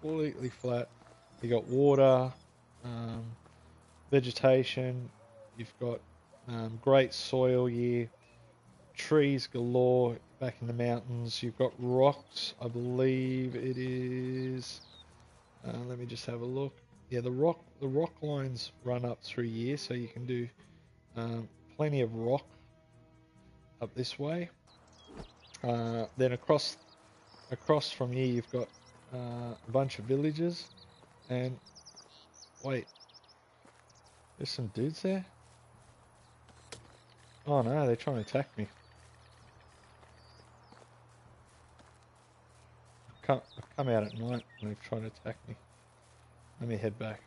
Completely flat. You got water, vegetation, you've got great soil here, trees galore back in the mountains, you've got rocks, I believe it is, let me just have a look. Yeah, the rock lines run up through here, so you can do plenty of rock up this way. Then across from here you've got a bunch of villages, and wait, there's some dudes there? Oh no, they're trying to attack me. I've come out at night and they've tried to attack me. Let me head back.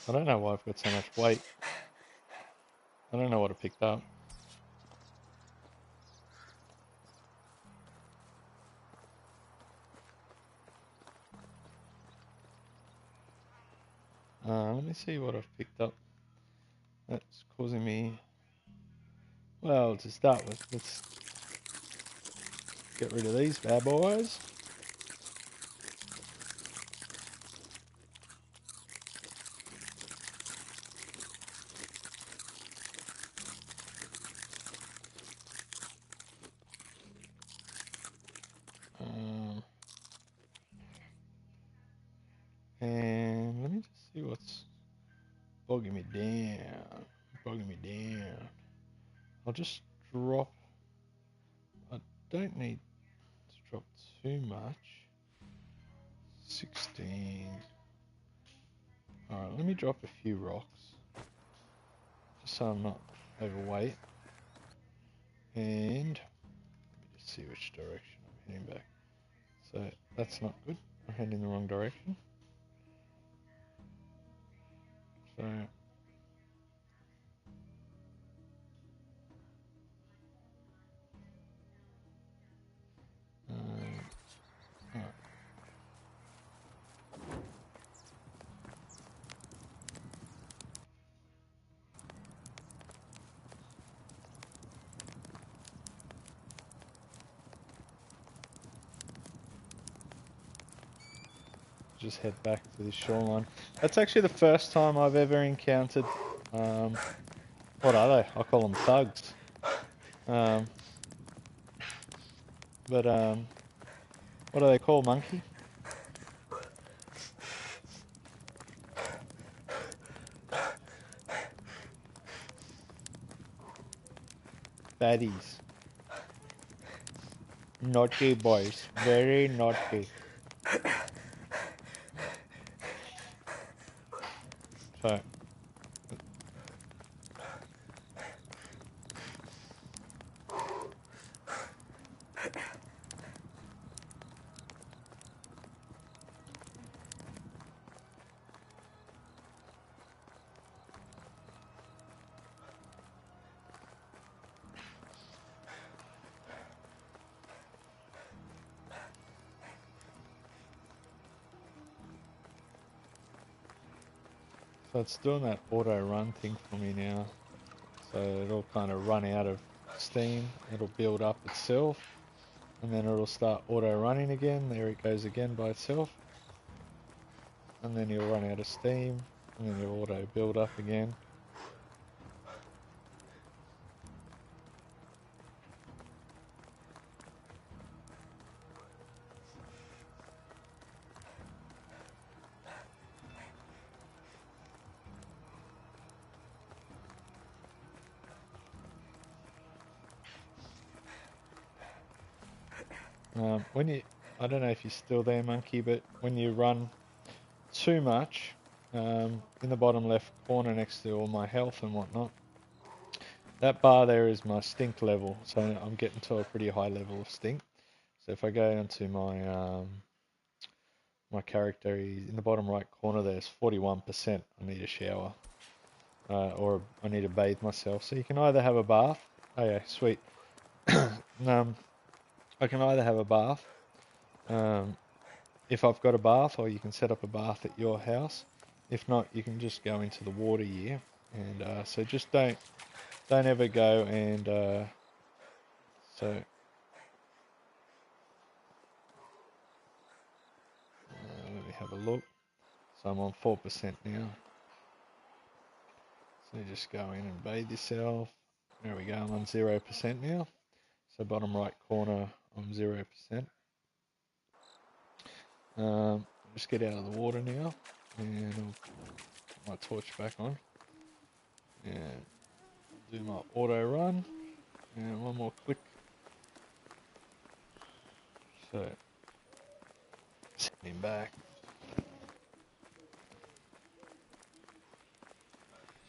I don't know why I've got so much weight. I don't know what I picked up. Let me see what I've picked up. That's causing me... Well, to start with, let's get rid of these bad boys. And let me just see what's bogging me down. I'll just drop... I don't need to drop too much. 16. Alright, let me drop a few rocks. Just so I'm not overweight. And let me just see which direction I'm heading back. So that's not good. I'm heading in the wrong direction. So alright. Just head back to the shoreline. That's actually the first time I've ever encountered, what are they? I call them thugs. But what are they called, monkey? Baddies. Naughty boys. Very naughty. So it's doing that auto run thing for me now. So it'll kind of run out of steam. It'll build up itself. And then it'll start auto running again. There it goes again by itself. And then you'll run out of steam. And then you'll auto build up again. I don't know if you're still there, monkey, but when you run too much, in the bottom left corner next to all my health and whatnot, that bar there is my stink level. So I'm getting to a pretty high level of stink. So if I go into my my character, in the bottom right corner, there's 41%. I need a shower, or I need to bathe myself. So you can either have a bath. Oh yeah, sweet. I can either have a bath, if I've got a bath, or you can set up a bath at your house. If not, you can just go into the water here, and so just don't ever go and so let me have a look. So I'm on 4% now. So just go in and bathe yourself. There we go. I'm on 0% now. So bottom right corner, I'm 0%. Just get out of the water now, and I'll put my torch back on, and do my auto run, and one more click. So send him back.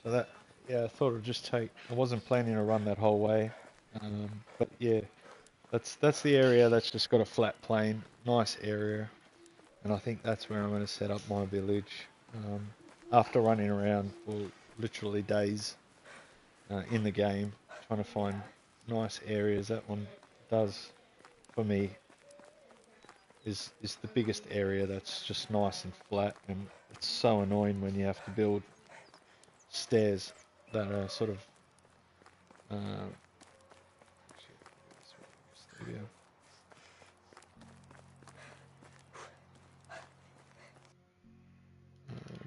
So that, yeah, I thought it'd just take. I wasn't planning to run that whole way, but yeah, that's the area that's just got a flat plain, nice area, and I think that's where I'm going to set up my village. after running around for literally days in the game, trying to find nice areas. That one does, for me, is the biggest area that's just nice and flat, and it's so annoying when you have to build stairs that are sort of let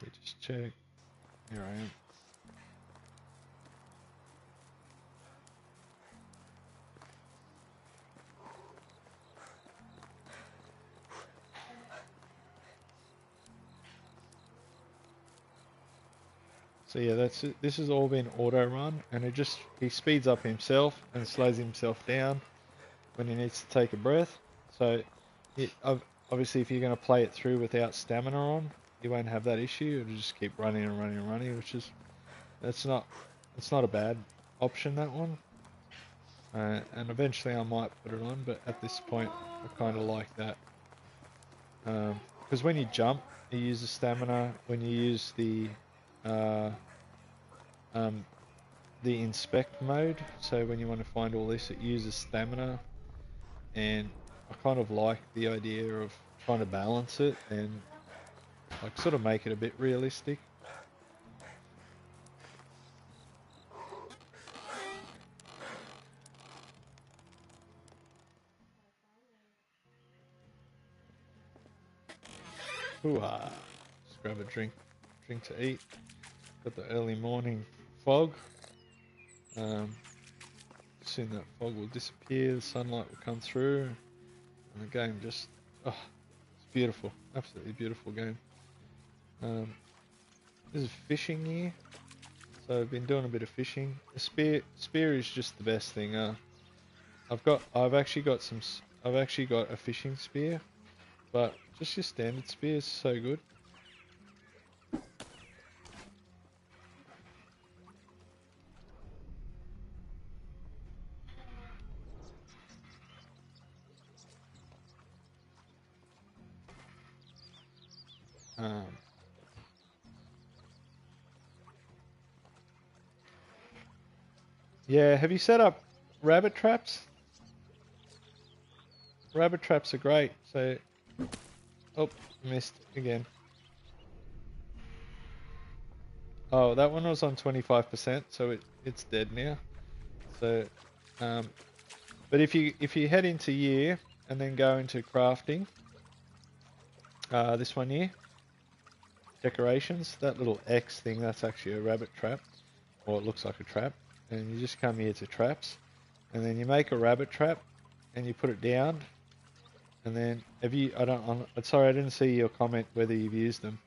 me just check. Here I am. So yeah, that's it. This has all been auto run, and he speeds up himself and slows himself down when he needs to take a breath. So obviously, if you're going to play it through without stamina on, you won't have that issue. It'll just keep running and running and running, which is it's not a bad option, that one. And eventually I might put it on, but at this point I kind of like that, because when you jump, you use the stamina. When you use the inspect mode, so when you want to find all this, it uses stamina, and I kind of like the idea of trying to balance it and like sort of make it a bit realistic. Hoo-ha! Just grab a drink to eat. Got the early morning fog. Soon that fog will disappear, the sunlight will come through, and the game just, it's beautiful, absolutely beautiful game. This is fishing here, so I've been doing a bit of fishing. The spear is just the best thing. I've actually got a fishing spear, but just your standard spear is so good. Yeah, have you set up rabbit traps? Rabbit traps are great. So, oh, missed again. Oh, that one was on 25%, so it's dead now. So, but if you head into year and then go into crafting, this one here, decorations, that little X thing, that's actually a rabbit trap, or it looks like a trap. And you just come here to traps, and then you make a rabbit trap, and you put it down, and then sorry, I didn't see your comment whether you've used them,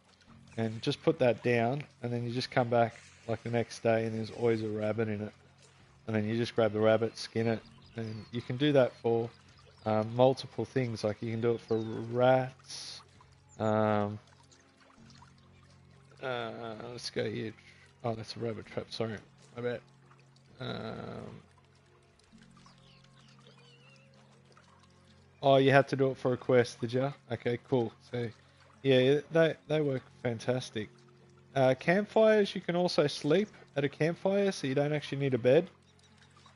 and just put that down, and then you just come back like the next day, and there's always a rabbit in it, and then you just grab the rabbit, skin it, and you can do that for multiple things. Like you can do it for rats. Let's go here. Oh, that's a rabbit trap. Sorry, my bad. Oh, you had to do it for a quest, did you? Okay, cool. So, yeah, they work fantastic. Campfires, you can also sleep at a campfire, so you don't actually need a bed.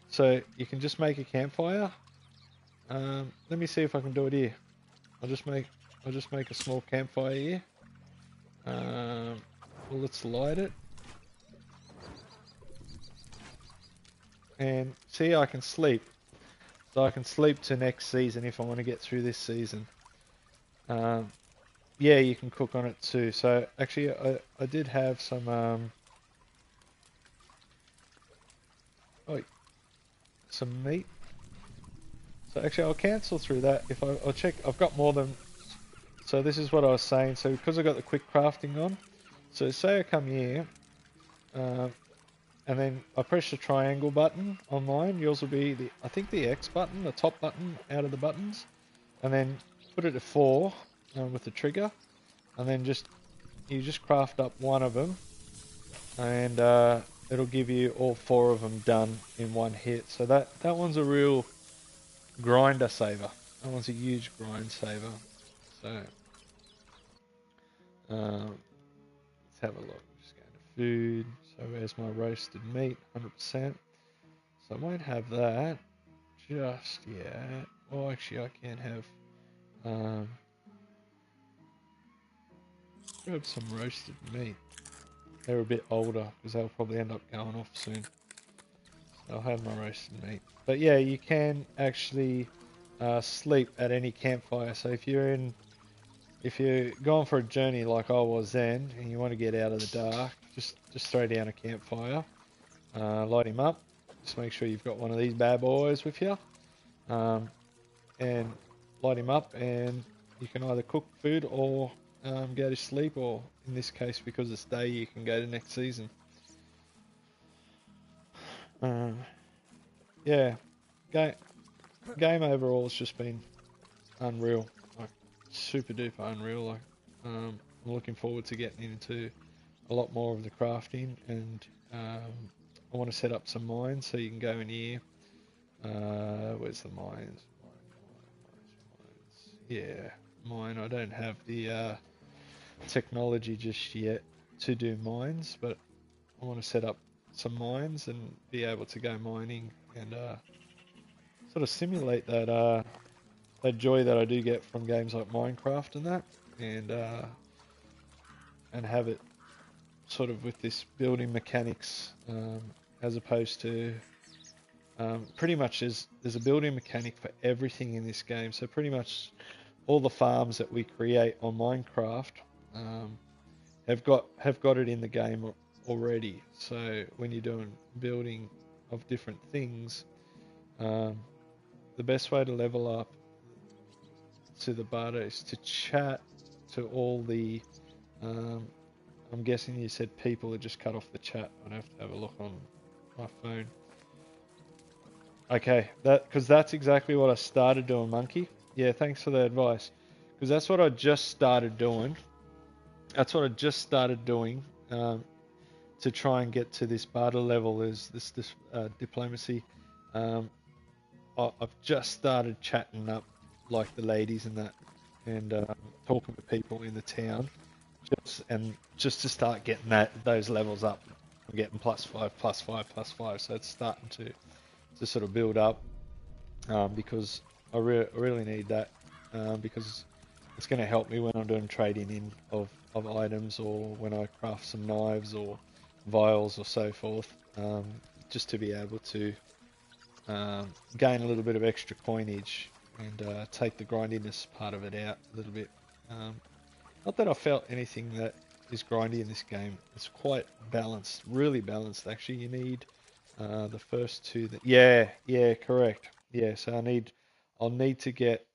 So you can just make a campfire. Let me see if I can do it here. I'll just make a small campfire here. Well, let's light it. And see, I can sleep. So I can sleep to next season if I want to get through this season. Yeah, you can cook on it too. So actually, I did have some some meat. So actually, I'll cancel through that. If I'll check, I've got more than. So this is what I was saying. So because I got the quick crafting on, so say I come here, and then I press the triangle button on mine. Yours will be I think the X button, the top button out of the buttons, and then put it to 4 with the trigger, and then you just craft up one of them, and it'll give you all 4 of them done in one hit. So that one's a real grinder saver. That one's a huge grind saver. So let's have a look. food. So where's my roasted meat? 100%. So I won't have that just yet. Well, actually, I can have. Grab some roasted meat. They're a bit older because they'll probably end up going off soon. So I'll have my roasted meat. But yeah, you can actually sleep at any campfire. So if you're going for a journey like I was then, and you want to get out of the dark, just throw down a campfire, light him up. Just make sure you've got one of these bad boys with you, and light him up, and you can either cook food or go to sleep, or in this case, because it's day, you can go to next season. Yeah, game overall has just been unreal, like super duper unreal. Like I'm looking forward to getting into a lot more of the crafting, and I want to set up some mines so you can go in here. Where's the mines? Mines. Yeah, mine. I don't have the technology just yet to do mines, but I want to set up some mines and be able to go mining and sort of simulate that joy that I do get from games like Minecraft and that, and have it sort of with this building mechanics, as opposed to pretty much there's a building mechanic for everything in this game. So pretty much all the farms that we create on Minecraft have got it in the game already. So when you're doing building of different things, the best way to level up to the barter is to chat to all the I'm guessing you said people had just cut off the chat. I'd have to have a look on my phone. Okay, because that's exactly what I started doing, Monkey. Yeah, thanks for the advice. Because that's what I just started doing. That's what I just started doing to try and get to this barter level, is this diplomacy. I've just started chatting up like the ladies and that, and talking to people in the town, just to start getting those levels up. I'm getting +5, +5, +5, so it's starting to sort of build up, because I really need that, because it's going to help me when I'm doing trading in of items, or when I craft some knives or vials or so forth, just to be able to gain a little bit of extra coinage and take the grindiness part of it out a little bit. Not that I felt anything that is grindy in this game. It's quite balanced, really balanced actually. You need the first two. Yeah, correct. Yeah, so I'll need to get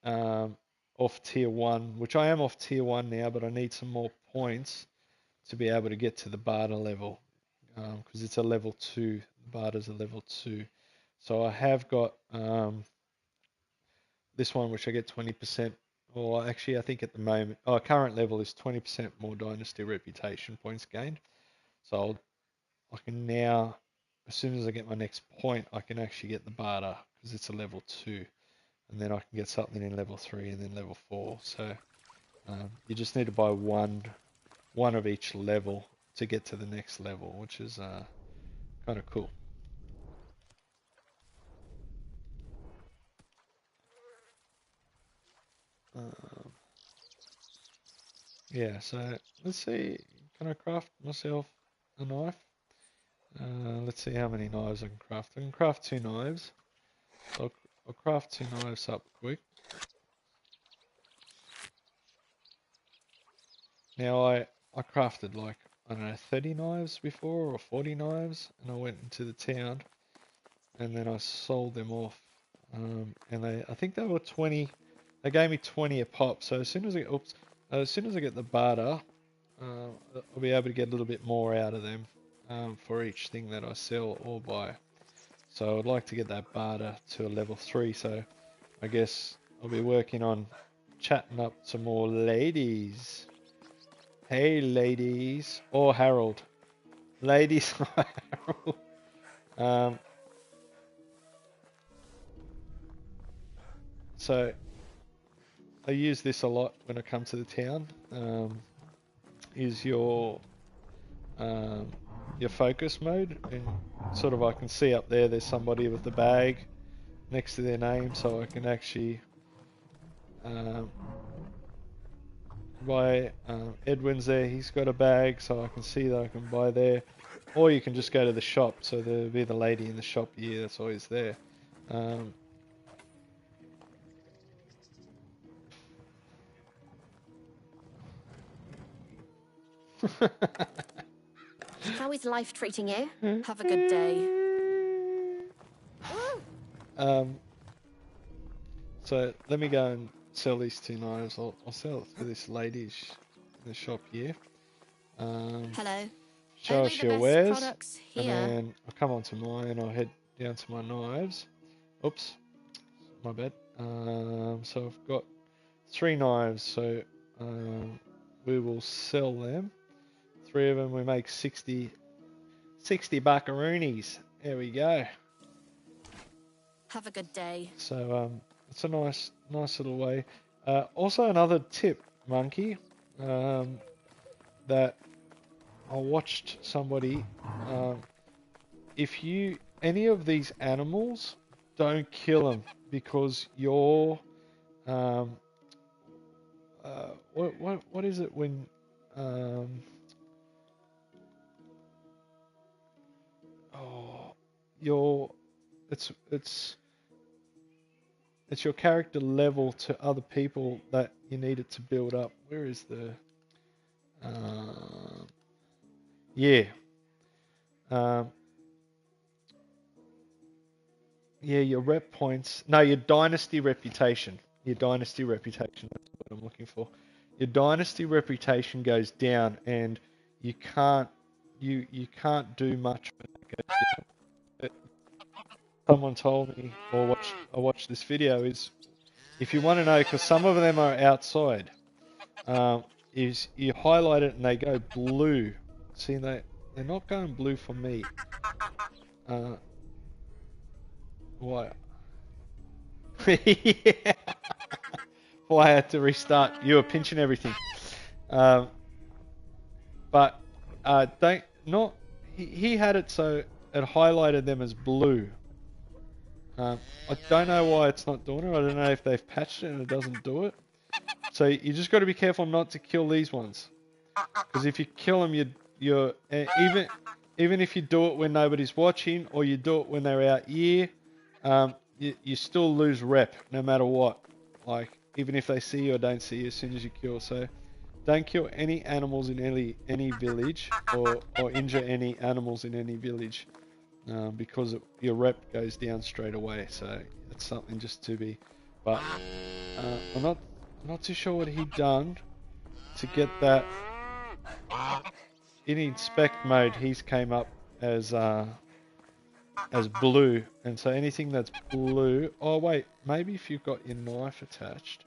off tier 1, which I am off tier 1 now, but I need some more points to be able to get to the barter level, because it's a level 2. Barter's a level 2. So I have got this one, which I get 20%, or actually I think at the moment, current level is 20% more dynasty reputation points gained. So I can now, as soon as I get my next point, I can actually get the barter, because it's a level 2. And then I can get something in level 3 and then level 4. So you just need to buy one of each level to get to the next level, which is kind of cool. Yeah, so let's see, can I craft myself a knife? Let's see how many knives I can craft. I can craft 2 knives. So I'll craft 2 knives up quick. Now I crafted like, I don't know, 30 knives before, or 40 knives, and I went into the town and then I sold them off. And I think they were 20. They gave me 20 a pop. So as soon as I get the barter, I'll be able to get a little bit more out of them for each thing that I sell or buy. So I'd like to get that barter to a level 3. So I guess I'll be working on chatting up some more ladies. Hey, ladies, or Harold. Ladies, Harold. So I use this a lot when I come to the town. Is your your focus mode, and sort of I can see up there there's somebody with the bag next to their name, so I can actually buy Edwin's there, he's got a bag, so I can see that I can buy there. Or you can just go to the shop, so there'll be the lady in the shop here that's always there. How is life treating you? Have a good day. So let me go and sell these 2 knives. I'll sell it to this lady in the shop here. Hello. Show Only us the your best wares, products and here. then I'll come on to mine. I'll head down to my knives. Oops, my bad. So I've got 3 knives, so we will sell them. 3 of them, we make 60 buckaroonies. There we go. Have a good day. So it's a nice little way. Also another tip, Monkey, that I watched somebody. If you any of these animals, don't kill them, because your what is it when your it's your character level to other people that you need it to build up. Where is the yeah your rep points. No, your dynasty reputation. Your dynasty reputation. That's what I'm looking for. Your dynasty reputation goes down, and you can't do much when it goes down. But someone told me, or I watched this video, is if you want to know, because some of them are outside, is you highlight it and they go blue. See, they're not going blue for me. Why? Yeah. Why I had to restart. You were pinching everything. But don't not. He had it so it highlighted them as blue. I don't know why it's not doing it. I don't know if they've patched it and it doesn't do it. So you just got to be careful not to kill these ones, because if you kill them, you're even if you do it when nobody's watching, or you do it when they're out here, you still lose rep no matter what. Like, even if they see you or don't see you as soon as you kill. So don't kill any animals in any village, or injure any animals in any village, because your rep goes down straight away. So it's something just to be. But I'm not too sure what he done to get that. In inspect mode, he's came up as blue, and so anything that's blue. Oh wait, maybe if you've got your knife attached,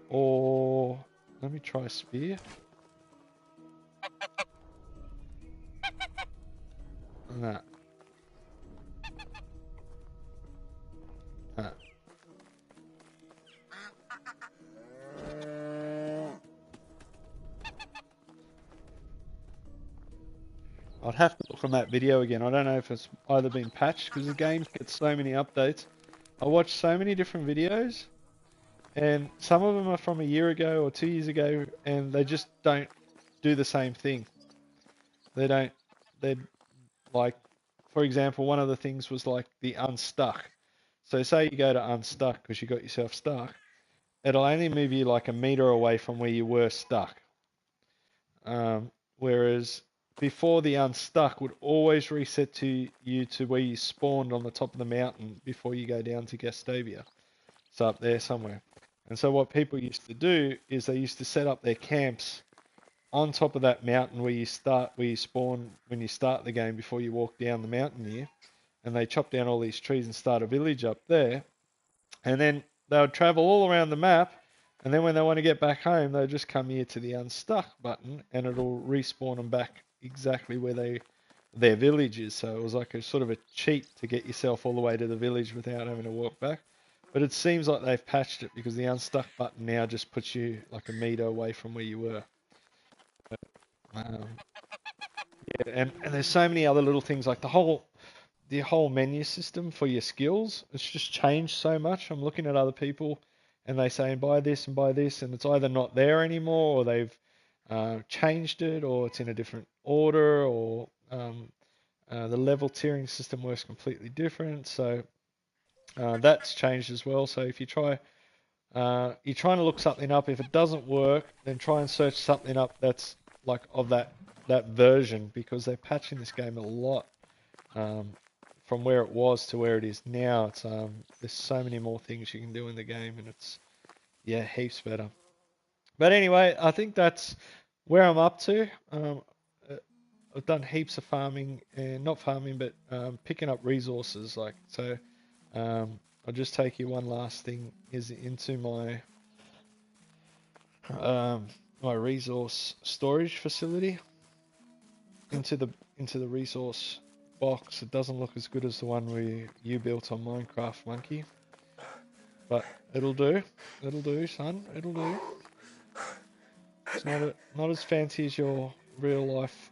or let me try spear. Nah. Nah. I'd have to look from that video again. I don't know if it's either been patched, because the game gets so many updates. I watched so many different videos, and some of them are from a year ago or 2 years ago, and they just don't do the same thing. They're like, for example, one of the things was like the unstuck. So say you go to unstuck because you got yourself stuck, it'll only move you like a meter away from where you were stuck. Whereas before, the unstuck would always reset to you to where you spawned on the top of the mountain before you go down to Gustavia. It's up there somewhere. And so what people used to do is they used to set up their camps on top of that mountain where you spawn when you start the game, before you walk down the mountain here. And they chop down all these trees and start a village up there. And then they would travel all around the map, and then when they want to get back home, they'll just come here to the unstuck button, and it'll respawn them back exactly where their village is. So it was like a sort of a cheat to get yourself all the way to the village without having to walk back. But it seems like they've patched it, because the unstuck button now just puts you like a meter away from where you were. Yeah, and there's so many other little things like the whole menu system for your skills. It's just changed so much. I'm looking at other people, and they say buy this and buy this, and it's either not there anymore, or they've changed it, or it's in a different order, or the level tiering system works completely different. So that's changed as well. So if you're trying to look something up. If it doesn't work, then try and search something up that's like of that version, because they're patching this game a lot um, from where it was to where it is now. It's there's so many more things you can do in the game, and it's heaps better. But anyway, I think that's where I'm up to. Uh, I've done heaps of farming, and not farming, but picking up resources. Like so, I'll just take you one last thing is into um, my resource storage facility, into the resource box. It doesn't look as good as the one you built on Minecraft Monkey, but it'll do. It'll do, son. It'll do. It's not as fancy as your real life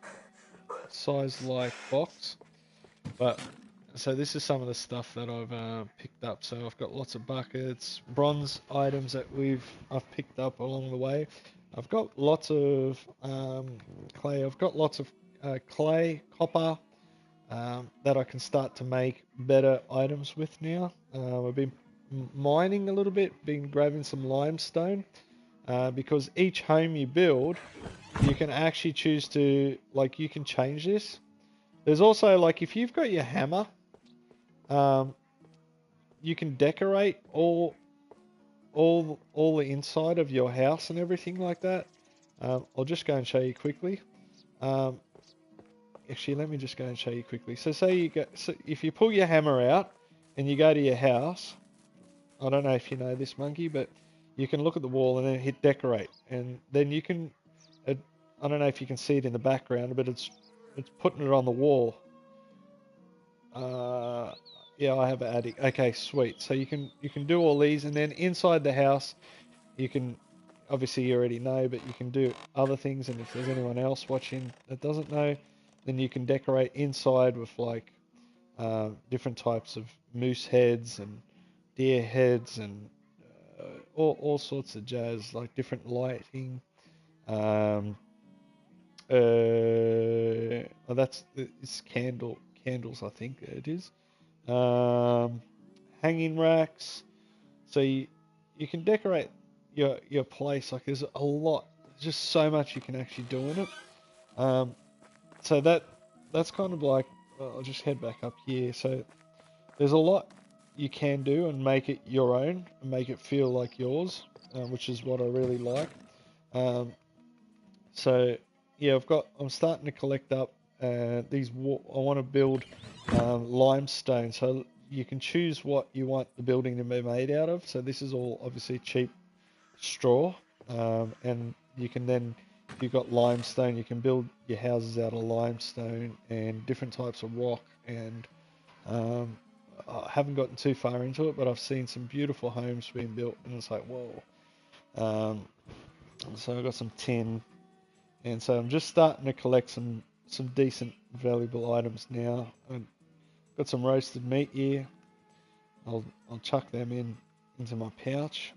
size like box, but so this is some of the stuff that I've picked up. So I've got lots of buckets, bronze items that I've picked up along the way. I've got lots of clay. I've got lots of clay, copper, that I can start to make better items with now. I've been mining a little bit, been grabbing some limestone, because each home you build, you can actually choose to, like, you can change this. There's also, like, if you've got your hammer, you can decorate all the inside of your house and everything like that. I'll just go and show you quickly. Actually, let me just go and show you quickly. So if you pull your hammer out and you go to your house, I don't know if you know this, Monkey, but you can look at the wall and then hit decorate, and then you can. I don't know if you can see it in the background, but it's putting it on the wall. Yeah, I have an attic. Okay, sweet. So you can do all these, and then inside the house, you can. Obviously, you already know, but you can do other things. And if there's anyone else watching that doesn't know, then you can decorate inside with like different types of moose heads and deer heads and all sorts of jazz, like different lighting. Oh, it's candles, I think it is. Hanging racks. So you can decorate your place. Like there's a lot. There's just so much you can actually do in it. So that's kind of like, I'll just head back up here. So there's a lot you can do and make it your own and make it feel like yours, which is what I really like. So yeah, I'm starting to collect up these. I want to build limestone, so you can choose what you want the building to be made out of. So this is all obviously cheap straw, and you can then, if you've got limestone, you can build your houses out of limestone and different types of rock. And I haven't gotten too far into it, but I've seen some beautiful homes being built, and it's like, whoa. So I've got some tin, and so I'm just starting to collect some decent valuable items now. I've got some roasted meat here. I'll chuck them into my pouch.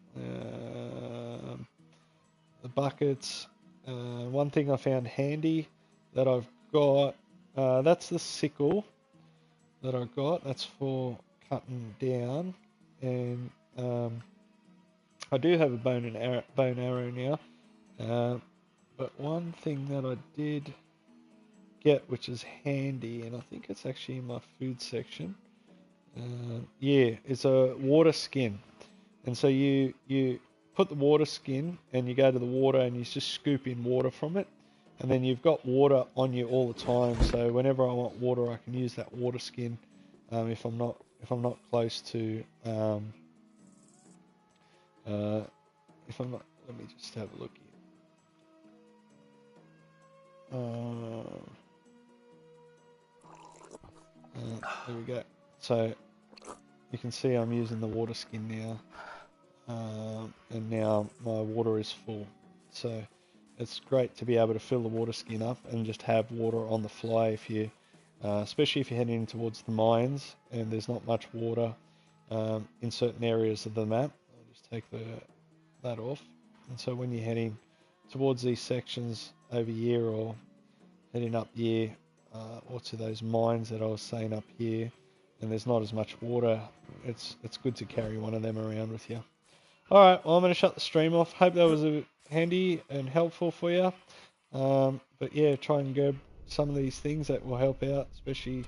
The buckets. One thing I found handy that I've got, that's the sickle that I got. That's for cutting down, and I do have a bone arrow now. But one thing that I did get, which is handy, and I think it's actually in my food section. It's a water skin, and so you put the water skin and you go to the water and you just scoop in water from it, and then you've got water on you all the time. So whenever I want water, I can use that water skin. If I'm not close to if I'm not, let me just have a look here. There we go. So you can see I'm using the water skin now, and now my water is full. So it's great to be able to fill the water skin up and just have water on the fly if you, especially if you're heading towards the mines and there's not much water in certain areas of the map. I'll just take that off. And so when you're heading towards these sections over here or heading up here or to those mines that I was saying up here, and there's not as much water, it's good to carry one of them around with you. Alright, well I'm going to shut the stream off. Hope that was handy and helpful for you. But yeah, try and grab some of these things that will help out, especially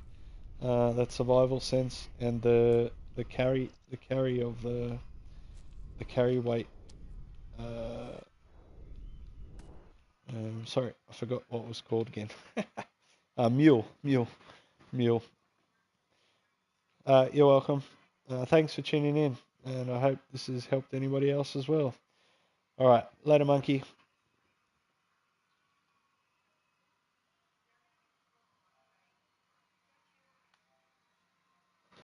that survival sense and the carry of the carry weight. Sorry, I forgot what it was called again. Mule. You're welcome. Thanks for tuning in, and I hope this has helped anybody else as well. All right, later, monkey.